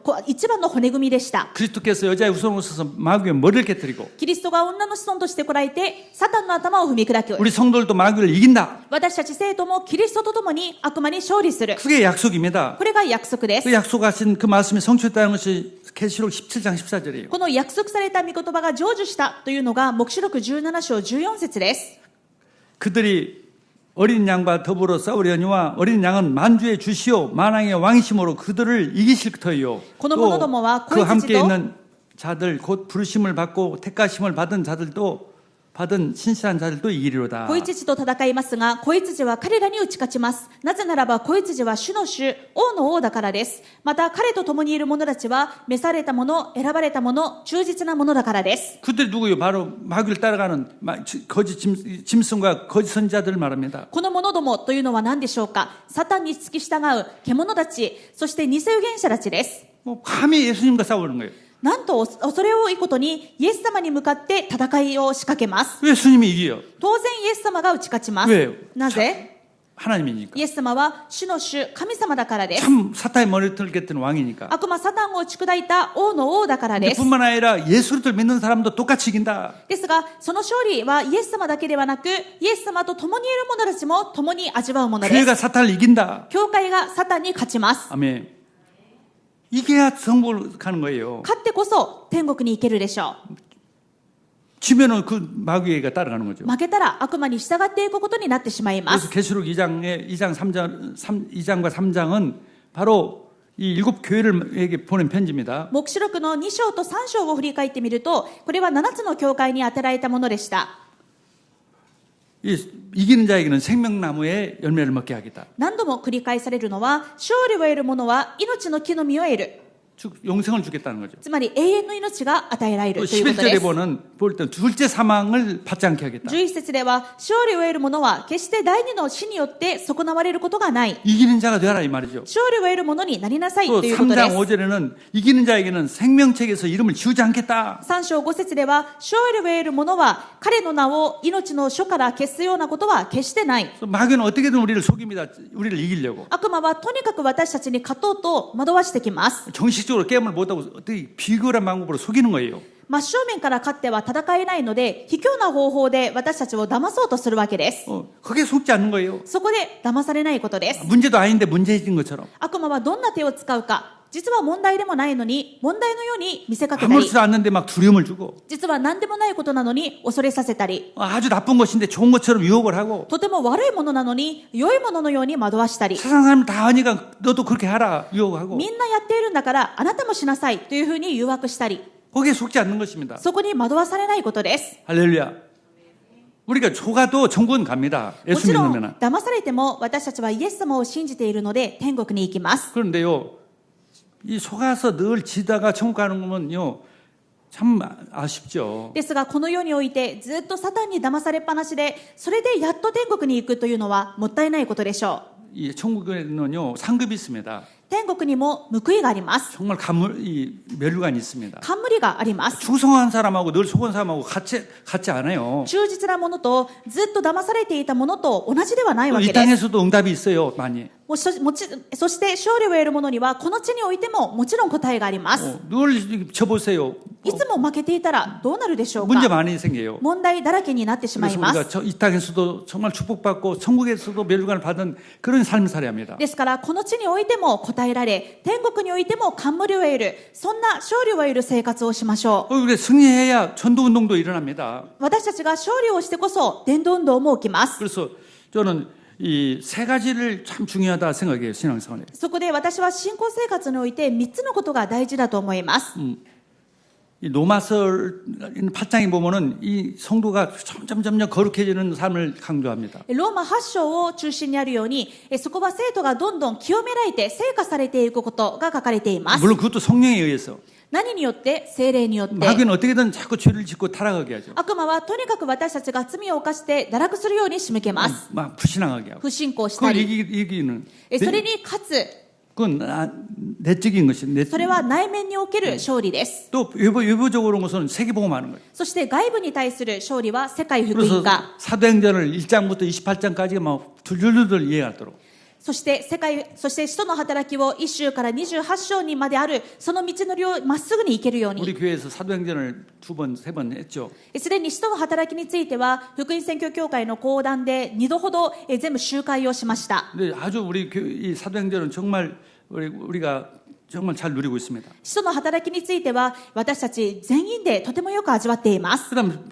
骨組みでした。 그리스도께서 여자의 후손으로 오셔서 마귀의 머리를 깨뜨리고 キリストが女の子孫として来られてサタンの頭を踏み砕く。 우리 성도들도 마귀를 이긴다. 私たち生徒もキリストと共に悪魔に勝利する。 그게 약속입니다. これが約束です。 그 약속하신 그 말씀이 성취됐다는 것이 계시록 17장 14절이에요. この約束された御言葉が成就したというのが黙示録17章14節です。 그들이 어린 양과 더불어 싸우려니와 어린 양은 만주의 주시오 만왕의 왕이심으로 그들을 이기실 터이요. 또 그 함께 있는 자들 곧 부르심을 받고 택가심을 받은 자들도 받은 신실한 자들도 이기리로다. 子羊と戦いますが、子羊は彼らに打ち勝ちます。なぜならば子羊は主の主、王の王だからです。また彼と共にいる者たちは召された者、選ばれた者、忠実な者だからです。 그들이 누구요? 바로 마귀를 따라가는 거짓 짐승과 거짓 선지자들을 말합니다. この者どもというのは何でしょうか。サタンに付き従う獣たち、そして偽預言者たちです。 뭐 감히 예수님과 싸우는 거예요. なんと恐れ多いことにイエス様に向かって戦いを仕掛けます。 왜 예수님이 이겨요? 当然イエス様が打ち勝ちます。 왜요? なぜ？ 하나님이니까. イエス様は主の主、神様だからです。 참 사탄의 머리를 털겠던 왕이니까. 悪魔サタンを打ち砕いた王の王だからです。 뿐만 아니라 예수를 믿는 사람도 똑같이 이긴다. ですが、その勝利はイエス様だけではなく、イエス様と共にいる者たちも共に味わうものです。 교회가 사탄을 이긴다. 教会がサタンに勝ちます。 아멘. 이겨야 성공을 가는 거예요. 勝ってこそ天国に行けるでしょう。 지면은 그 마귀가 따라가는 거죠. 負けたら悪魔に従っていくことになってしまいま 그래서 す。 계시록 2장과 3장은 바로 이 일곱 교회를에게 보낸 편지입니다. 黙示録の2章と3章を振り返ってみると、これは7つの教会に与えられたものでした。 이기는 자에게는 생명나무의 열매를 먹게 하겠다. 何度も繰り返されるのは、勝利を得る者は命の木の実を得る。 즉 영생을 주겠다는 거죠. つまり永遠の命が与えられ 또 るということで 11절에 す。 볼 때 둘째 사망을 받지 않게 하겠다. 11節では、勝利を得る者は決して第二の死によって損なわれることがない。 이기는 자가 되라 이 말이죠. 勝利を得る者になりなさい 또 ということで 3장 す。 5절에는 이기는 자에게는 생명책에서 이름을 지우지 않겠다. 3章5節では、勝利を得る者は彼の名を命の書から消すようなことは決してない。 마귀는 어떻게든 우리를 속입니다. 우리를 이기려고. 悪魔はとにかく私たちに勝とうと惑わしてきます。 정식적으로 게임을 못하고 어떻게 비굴한 방법으로 속이는 거예요. 真正面から勝っては戦えないので、卑怯な方法で私たちを騙そうとするわけです。 그게 속지 않는 거예요. そこで騙されないことです。 문제도 아닌데 문제인 것처럼. 悪魔はどんな手を使うか、実は問題でもないのに問題のように見せかけたり、 아무렇지도 않는데 막 두려움을 주고 実は何でもないことなのに恐れさせたり、 아주 나쁜 것인데 좋은 것처럼 유혹을 하고 とても悪いものなのに良いもののように惑わしたり、 세상 사람 다 하니까 너도 그렇게 하라 유혹하고 みんなやっているんだからあなたもしなさいというふうに誘惑したり、 거기에 속지 않는 것입니다. そこに惑わされないことです。 할렐루야. 우리가 속아도 천국은 갑니다. も 예수 ちろん 믿으면. 騙されても私たちはイエス様を信じているので天国に行きます。 그런데요, 이 속아서 늘 지다가 천국 가는 거면요, 참 아쉽죠. ですがこの世においてずっとサタンに騙されっぱなしで、それでやっと天国に行くというのはもったいないことでしょう。 이 천국에는요, 상급이 있습니다. 天国にも報いがあります。 정말 멸류관이 있습니다. 冠があります。 충성한 사람하고 늘 속은 사람하고 같지 않아요. 忠実なものとずっと騙されていたものと同じではないわ 이 けです。 땅에서도 응답이 있어요, 많이. そして勝利を得る者にはこの地においてももちろん答えがあります。 늘 쳐보세요. いつも負けていたらどうなるでしょう 문제 か。 많이 생겨요. 問題だらけになってしま 그래서 いま 우리가 す。 이 땅에서도 정말 축복받고 천국에서도 멸류관을 받은 그런 삶을 살아야 합니다. ですからこの地においても答えられ、天国においても冠を得る、そんな勝利を得る生活をしましょう。 우리가 승리해야 전도운동도 일어납니다. 私たちが勝利をしてこそ伝道運動も起きます。 그래서 저는 이 세 가지를 참 중요하다 생각해요, 신앙생활에. そこで私は信仰生活において3つのことが大事だと思います。 이 로마서 8장에 보면은 이 성도가 점점 거룩해지는 삶을 강조합니다. ローマ8章を中心にあるように、そこは生徒がどんどん清められて成果されていくことが書かれています。 물론 그것도 성령에 의해서. 何によって？聖霊によって。 마귀는 어떻게든 자꾸 죄를 짓고 타락하게 하죠. 悪魔はとにかく私たちが罪を犯して堕落するように仕向けます。 막 불신앙하게 하고. 不信仰した 그걸 り。 이기는. それに勝つ。 그건 내적인 것이. それは内面における勝利です。 또 외부적으로는 것은 세계복음하는 거예요. そして外部に対する勝利は世界福 그래서 音化。 사도행전을 1장부터 28장까지가 막 둘둘둘 이해하도록. そして使徒の働きを1章から28章にまであるその道のりをまっすぐに行けるよう 우리 に。 교회에서 사도행전을 2번, 3번 했죠. すでに使徒の働きについては福音宣教協会の講談で2度ほど全部集会をしました。 근데 아주 이 사도행전은 정말 우리가 정말 잘 누리고 있습니다. 使徒の働きについては私たち全員でとてもよく味わっています。 그다음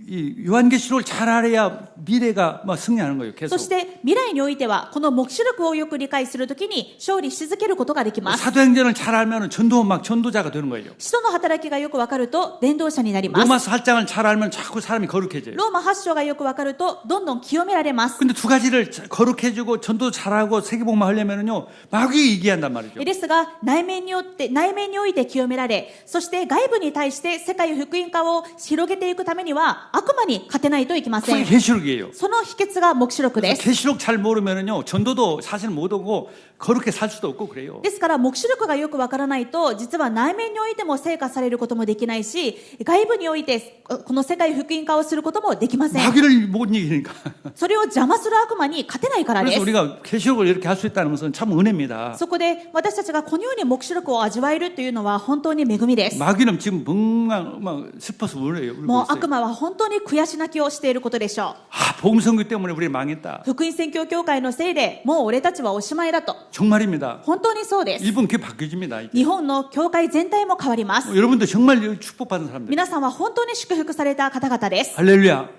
이 요한계시록을 잘 알아야 미래가 막 승리하는 거예요. そ 계속. して未来においてはこの黙示録をよく理解するときに勝利し続けることができます。 사도행전을 잘 알면 전도자가 되는 거예요. 使徒の働きがよくわかると伝道者になります。 로마서 8장을 잘 알면 자꾸 사람이 거룩해져요. ローマ8章がよくわかるとどんどん清められます。 근데 두 가지를 거룩해지고 전도 잘하고 세계복음화 하려면은요 마귀에 이기한단 말이죠. ですが内面において清められ、そして外部に対して世界福音化を広げていくためには悪魔に勝てないといけませ 그게 ん。 계시록이에요. その秘訣が黙示録です。 계시록 잘 모르면은요 전도도 사실 못 오고 거룩해 살 수도 없고 그래요. ですから黙示録がよくわからないと実は内面においても成果されることもできないし、外部においてこの世界福音化をすることもできません。 마귀를 못 이기니까. それを邪魔する悪魔に勝てないからで 그래서 す。 우리가 계시록을 이렇게 할 수 있다는 것은 참 은혜입니다. そこで私たちがこのように黙示録を味わえるというのは本当に恵みです。 마귀는 지금 멍만 막 슬퍼서 울어요. 울고 もう 있어요. 悪魔は本当に悔し泣きをしていることでしょ 아, 복음선교 때문에 우리 망했다. う。福音宣教協会のせいでもう俺たちはおしまいだと。 정말입니다. 本当にそうです。 일본 그게 바뀌어집니다. 이제. 日本の教会全体も変わります。 여러분도 정말 축복받은 사람들. 皆さんは本当に祝福された方々です。 할렐루야.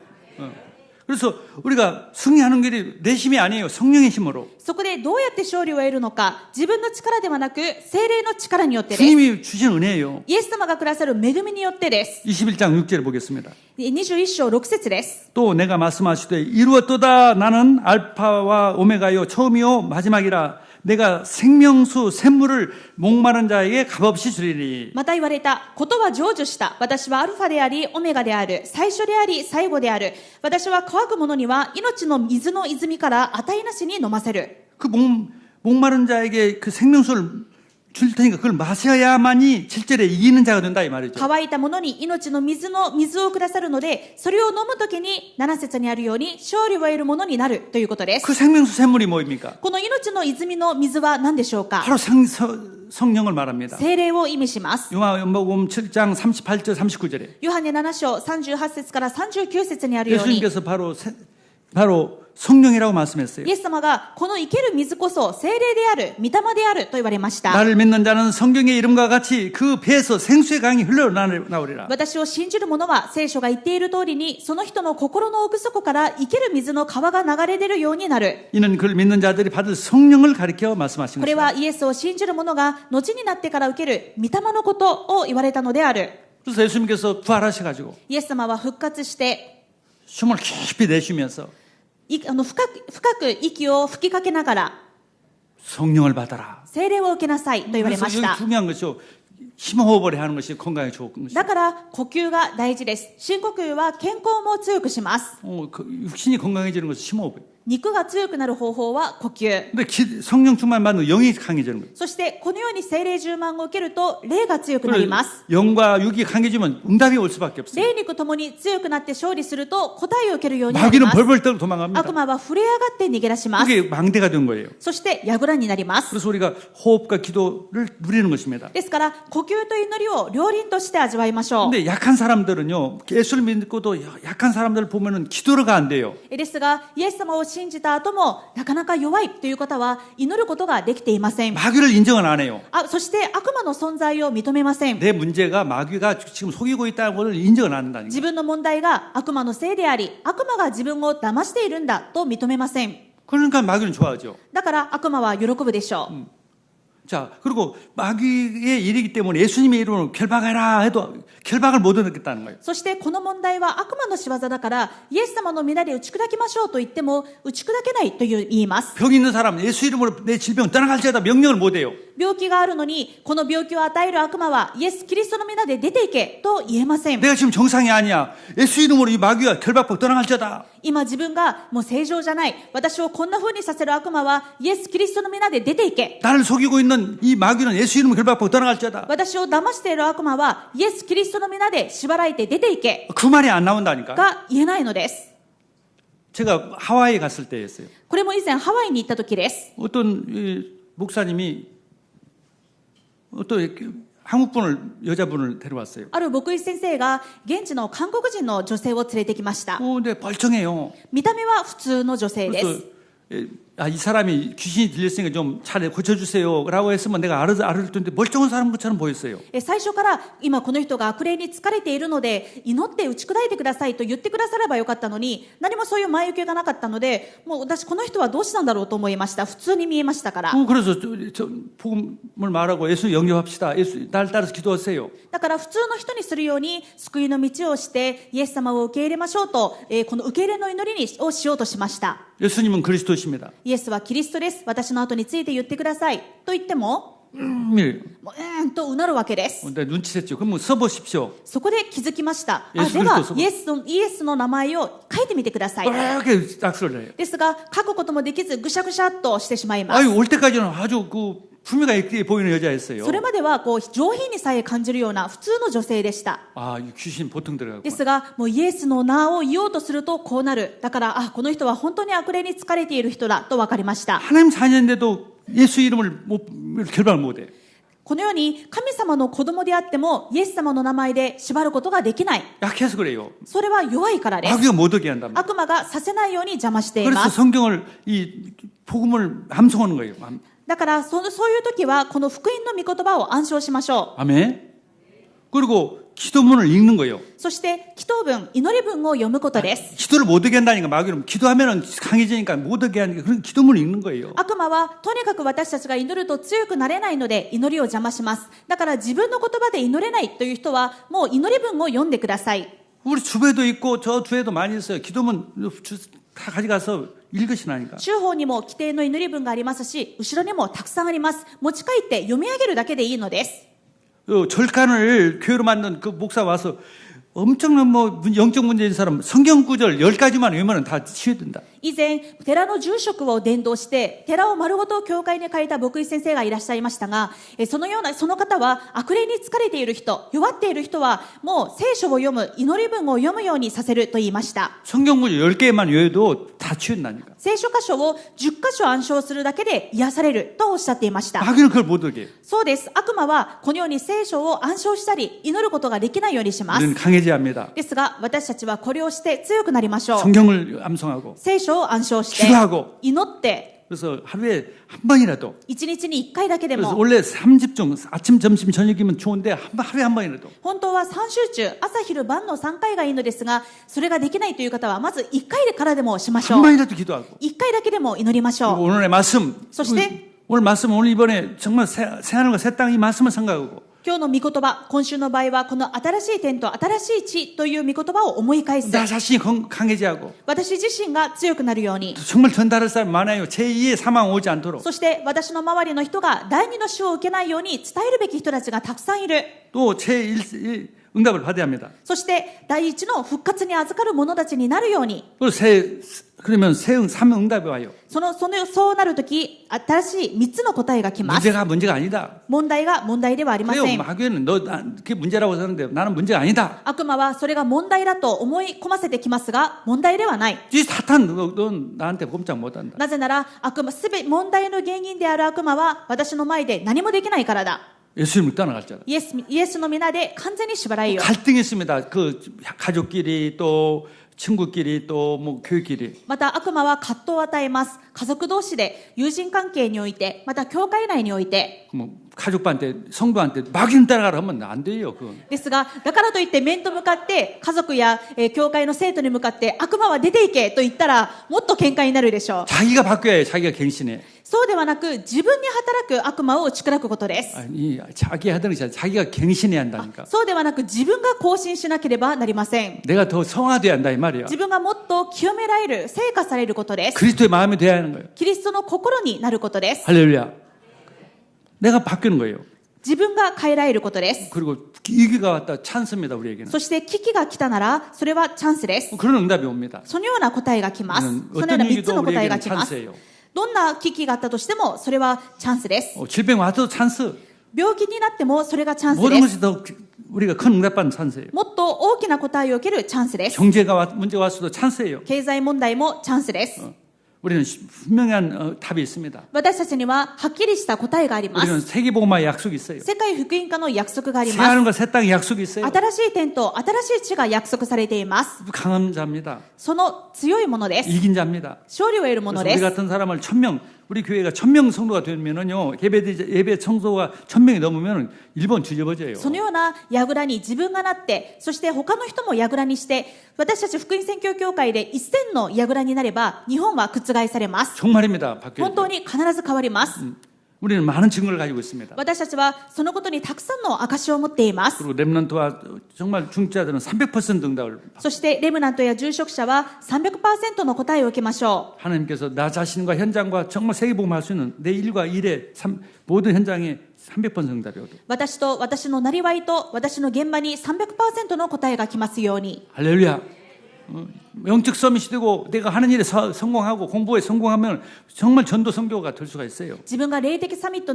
그래서 우리가 승리하는 길이 내 힘이 아니에요. 성령의 힘으로. そこでどうやって勝利を得るのか、自分の力ではなく聖霊の力によってです。 주님이 주신 은혜예요. イエス様がくださる恵みによってです。 21장 6절을 보겠습니다. 21章6節です。 또 내가 말씀하시되 이루었도다. 나는 알파와 오메가요 처음이요 마지막이라. 내가 생명수 샘물을 목마른 자에게 값없이 주리니. また言われた。ことは成就した。私はアルファであり、オメガである。最初であり、最後である。私は乾く者には命の水の泉から値なしに飲ませる。 그 목마른 자에게 그 생명수를 줄 테니까 그걸 마셔야만이 실제로 이기는 자가 된다 이 말이죠. 乾いた者に命の水をくださるので、それを飲むときに7節にあるように勝利を得るものになるということです。 그 생명수 샘물이 뭐입니까? この命の泉の水は何でしょうか？ 바로 성령을 말합니다. 聖霊を意味します。 요한복음 7장 38절 39절에 ヨハネ7章38節から39節にあるように、 예수님께서 바로 성령이라고 말씀했어요. イエス様がこの生ける水こそ聖霊である、御霊であると言われました。 나를 믿는 자는 성경의 이름과 같이 그 배에서 생수의 강이 흘러나오리라. 私を信じる者は聖書が言っている通りにその人の心の奥底から生ける水の川が流れ出るようになる。 이는 그를 믿는 자들이 받을 성령을 가리켜 말씀하신 これ 것이다. はイエスを信じる者が後になってから受ける御霊のことを言われたのである。 그래서 예수님께서 부활하셔가지고 イエス様は復活して 숨을 깊이 내쉬면서 深く息を吹きかけながら 성령을 받아라. 聖霊を受けなさいと言われ 그래서 まし 여기 た。 중요한 것이요. 심호흡을 하는 것이 건강에 좋은 것이죠. だから呼吸が大事です。深呼吸は健康も強くします。 육신이 건강해지는 것이 심호흡. 肉が強くなる方法は呼吸。 근데 성령 충만 받는 영이 강해지는 거예요. そしてこのように聖霊充満を受けると霊が強くなります。 영과 육이 강해지면 응답이 올 수밖에 없어요. 霊肉ともに強くなって勝利すると答えを受けるようになり 마귀는 ます。 벌벌 떨고 도망갑니다. 悪魔は触れ上がって逃げ出します。 그게 망대가 된 거예요. そして櫓になります。 그래서 우리가 호흡과 기도를 누리는 것입니다. ですから呼吸と祈りを両輪として味わいましょう。 근데 약한 사람들은요, 예수를 믿고도 약한 사람들을 보면은 기도가 안 돼요. ですがイエス様を信じた後もなかなか弱いという方は祈ることができていません。 마귀를 인정은 안 해요. そして悪魔の存在を認めません。 내 문제가 마귀가 지금 속이고 있다는 걸 인정은 안 한다니까. 自分の問題が悪魔のせいであり、悪魔が自分を騙しているんだと認めません。 그러니까 마귀는 좋아하죠. だから悪魔は喜ぶでしょう。 자, 그리고 마귀의 일이기 때문에 예수님의 이름으로 결박해라 해도 결박을 못 얻겠다는 거예요. そしてこの問題は悪魔の仕業だからイエス様の皆で打ち砕きましょうと言っても打ち砕けないと言います。 병 있는 사람은 예수 이름으로 내 질병 떠나갈지어다 명령을 못 해요. 病気があるのにこの病気を与える悪魔はイエス・キリストの皆で出ていけと言えません。 내가 지금 정상이 아니야. 예수 이름으로 이 마귀가 결박복 떠나갈지어다. 今自分がもう正常じゃない。私をこんな風にさせる悪魔はイエス・キリストの皆で出ていけ。 나를 속이고 있는 이 마귀는 예수 이름으로 결박복 떠나갈지어다. 私を騙している悪魔はイエス・キリストの皆で縛られて出ていけ 그 말이 안 나온다니까. が言えないのです。 제가 하와이에 갔을 때였어요. これも以前ハワイに行った時です。 어떤 목사님이 어떤 한국분을 여자분을 데려왔어요. ある牧師先生が現地の韓国人の女性を連れてきました。 근데 멀쩡해요. 見た目は普通の女性で 그래서 す。이 사람이 귀신이 들렸으니까 좀 잘 고쳐주세요 라고 했으면 내가 알을 텐데 멀쩡한 사람 것처럼 보였어요. 最初から今この人が悪霊に疲れているので祈って打ち砕いてくださいと言ってくださればよかったのに、何もそういう前置きがなかったので、もう私この人はどうしたんだろうと思いました。普通に見えましたから。 그래서 복음을 말하고 예수 영접합시다. 예수 날 따라서 기도하세요. だから普通の人にするように救いの道をしてイエス様を受け入れましょうと、この受け入れの祈りをしようとしました。 예수님은 그리스도십니다. イエスはキリストです。私の後について言ってくださいと言っても、もうとうなるわけです。 눈치챘죠. 그럼 써보십시오. そこで気づきました。イエスではキリストイエスの名前を書いてみてください。 이렇게 악수를 해요. ですが書くこともできずぐしゃぐしゃっとしてしまいます。 올 때까지는 아주 품위가 있게 보이는 여자였어요. それまでは上品にさえ感じるような普通の女性でした。 이 귀신 보통 들어가고. ですがもうイエスの名を言おうとするとこうなる。だからこの人は本当に悪霊に疲れている人だと分かりました。 하나님 자녀인데도 예수 이름을 결박을 못해. このように神様の子供であってもイエス様の名前で縛ることができない。 약해서 그래요. それは弱いからです。 마귀가 못 오게 한답니다. 悪魔がさせないように邪魔してい 그래서 ます。 성경을 복음을 암송하는 거예요. だからそういう時はこの福音の御言葉を暗唱しましょう。 아멘. 그리고 기도문을 읽는 거예요. そして祈祷文、祈り文を読むことです。 기도를 못 오게 한다니까 마귀는 기도하면은 강해지니까 못 오게 하니까 그런 기도문을 읽는 거예요. 悪魔はとにかく私たちが祈ると強くなれないので祈りを邪魔します。だから自分の言葉で祈れないという人はもう祈り文を読んでください。 우리 주배도 있고 저 주에도 많이 있어요. 기도문 다 가져가서 읽으시라니까. 週報にも規定の祈り文がありますし、後ろにもたくさんあります。持ち帰って読み上げるだけでいいのです。 절간을 교회로 만든 그 목사 와서 엄청난 영적 문제인 사람 성경 구절 10가지만 외우면 다 치유된다. 以前寺の住職を伝道して寺を丸ごと教会に変えた牧師先生がいらっしゃいましたが、その方は悪霊に疲れている人、弱っている人はもう聖書を読む、祈り文を読むようにさせると言いました。 성경 구절 10개만 외워도 다 치유된다니까. 聖書箇所を10箇所暗唱するだけで癒されるとおっしゃっていました。 마귀는 그걸 못 오게. そうです。悪魔はこのように聖書を暗唱したり祈ることができないようにします。 우리는 강해져야 합니다. ですが私たちはこれをして強くなりましょう。 성경을 암송하고 聖書を暗唱して 기도하고 祈って 그래서 하루에 한 번이라도 1日に1回だけで 그래서 も 원래 3집중 아침 점심 저녁이면 좋은데 하루에 한 번이라도 本当は3週中朝昼晩の3回がいいのですが、それができないという方はまず1回からでもしましょ 한 う。 번이라도 기도하고 1回だけでも祈りましょ 그리고 う。 오늘의 말씀 そして 오늘 말씀 오늘 이번에 정말 새하늘과 새 땅 이 말씀을 생각하고 今日の御言葉、今週の場合はこの新しい天と新しい地という御言葉を思い返す。 나 자신이 강해지고 私自身が強くなるように。 정말 전달할 사람 많아요. 제2의 사망 오지 않도록. そして私の周りの人が第二の死を受けないように伝えるべき人たちがたくさんいる。 또 제1 응답을 받아야 합니다. そして第一の復活に預かる者たちになるように。 그러면 삼 응답이 와요. そうなるとき、新しい3つの答えが来ます。 문제가 아니다. 問題が問題ではありませ 그래요. ん。 마귀는 그게 문제라고 하는데 나는 문제가 아니다. 悪魔はそれが問題だと思い込ませてきますが、問題ではない。 이 사탄 넌 나한테 꼼짝 못한다. なぜなら問題の原因である悪魔は私の前で何もできないからだ。 예수님을 떠나갔잖아. イエスの皆で完全に縛られよ。 갈등이 있습니다. 그 가족끼리 또 친구끼리 또 교회끼리. また悪魔は葛藤を与えます。家族同士で、友人関係において、また教会内において。 가족한테 성도한테 마귀는 따라가라 하면 안 돼요. 그건. ですが、だからといって面と向かって家族や、教会の生徒に向かって悪魔は出ていけと言ったらもっと喧嘩になるでしょう。 자기가 바뀌어야 해요. 자기가 갱신해. そうではなく自分に働く悪魔を打ち砕くことです。 자기 하던 것이 자기가 갱신해야 한다니까. そうではなく自分が更新しなければなりません。 내가 더 성화돼야 한다 이 말이야. 自分がもっと清められる、聖化されることです。 그리스도의 마음이 돼야 하는 거예요. キリストの心になることです。 할렐루야. 내가 바뀌는 거예요. 自分が変えられることです。 그리고 위기가 왔다 찬스입니다. 우리에게는. そして危機が来たならそれはチャンスです。 그런 응답이 옵니다. そのような答えが来ます。そのような3つの答えが来ます。どんな危機があったとしてもそれはチャンスです。 질병 와도 찬스. 病気になってもそれがチャンス 모든 です。 것이 더 우리가 큰 응답받는 찬스예요. もっと大きな答えを受けるチャンスです。 경제가 문제가 왔어도 찬스예요. 経済問題もチャンスです。 우리는 분명한 답이 있습니다. 私たちにははっきりした答えがありま 우리는 す。 세계복음화의 약속이 있어요. 世界福音化の約束があり 새 ます。 하늘과 새 땅의 약속이 있어요. 新しい天と新しい地が約束されています。 강한 자입니다. その強いものです。 이긴 자입니다. 勝利を得るもの 그래서 で 우리 す。 같은 사람을 1000명, 우리 교회가 1000명 성도가 되면은요, 예배 청소가 1000명이 넘으면 일본 뒤집어져요. そのような櫓に自分がなって、そして他の人も櫓にして、私たち福音宣教協会で1000の櫓になれば、日本は覆されます。 정말입니다. 바뀌어요. 本当に必ず変わります。 우리는 많은 증거를 가지고 있습니다. 私たちはそのことにたくさんの証を持っています。 그리고 렘넌트와 정말 중자들은 300% 응답을 そしてレムナントや住職者は 300% の答えを受けましょ 하나님께서 나 자신과 현장과 정말 세계복음할 수 있는 내 일과 일의 모든 현장에 300% 응답이거든. う。私と私のなりわいと私の現場に 300% の答えが来ますように。 할렐루야. 영적 서밋이 되고 내가 하는 일에 성공하고 공부에 성공하면 정말 전도 선교가 될 수가 있어요. 自分が霊的サミット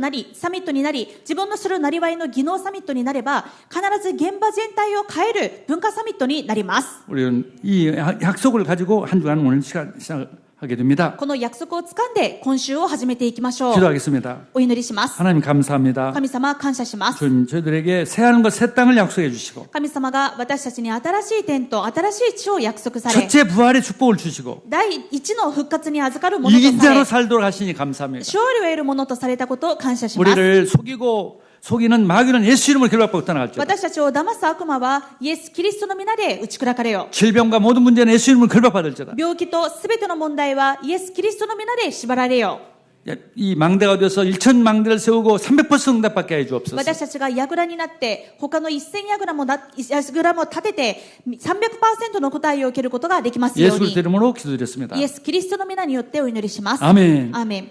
になり、自分のするなりわいの技能サミットになれば、必ず現場全体を変える文化サミットになります。 우리는 이 약속을 가지고 한 주간 오늘 시작하게 됩니다. この約束を掴んで今週を始めていきましょう。 기도하겠습니다. お祈りします。 하나님 감사합니다. 神様感謝します。 주님 저희들에게 새 하늘과 새 땅을 약속해 주시고 神様が私たちに新しい天と新しい地を約束され、 첫째 부활의 축복을 주시고 第一の復活に預かるものと 이긴 され、 자로 살도록 하시니 감사합니다. 勝利を得るものとされたことを感謝します。 우리를 속이는 마귀는 예수 이름으로 결박받고 떠나갈지어다. 私たちを騙す悪魔はイエス・キリストの皆で打ち砕かれよ。 질병과 모든 문제는 예수 이름으로 결박받을지어다. 病気とすべての問題はイエス・キリストの皆で縛られよ。 이 망대가 되어서 1천 망대를 세우고 300% 응답받게 해 주옵소서. 私たちが櫓になって他の1000櫓も立てて 300% の答えを受けることができますよう 예수 に。 그리스도 이름으로 기도드렸습니다. イエス・キリストの皆によってお祈りします。 아멘. アーメン。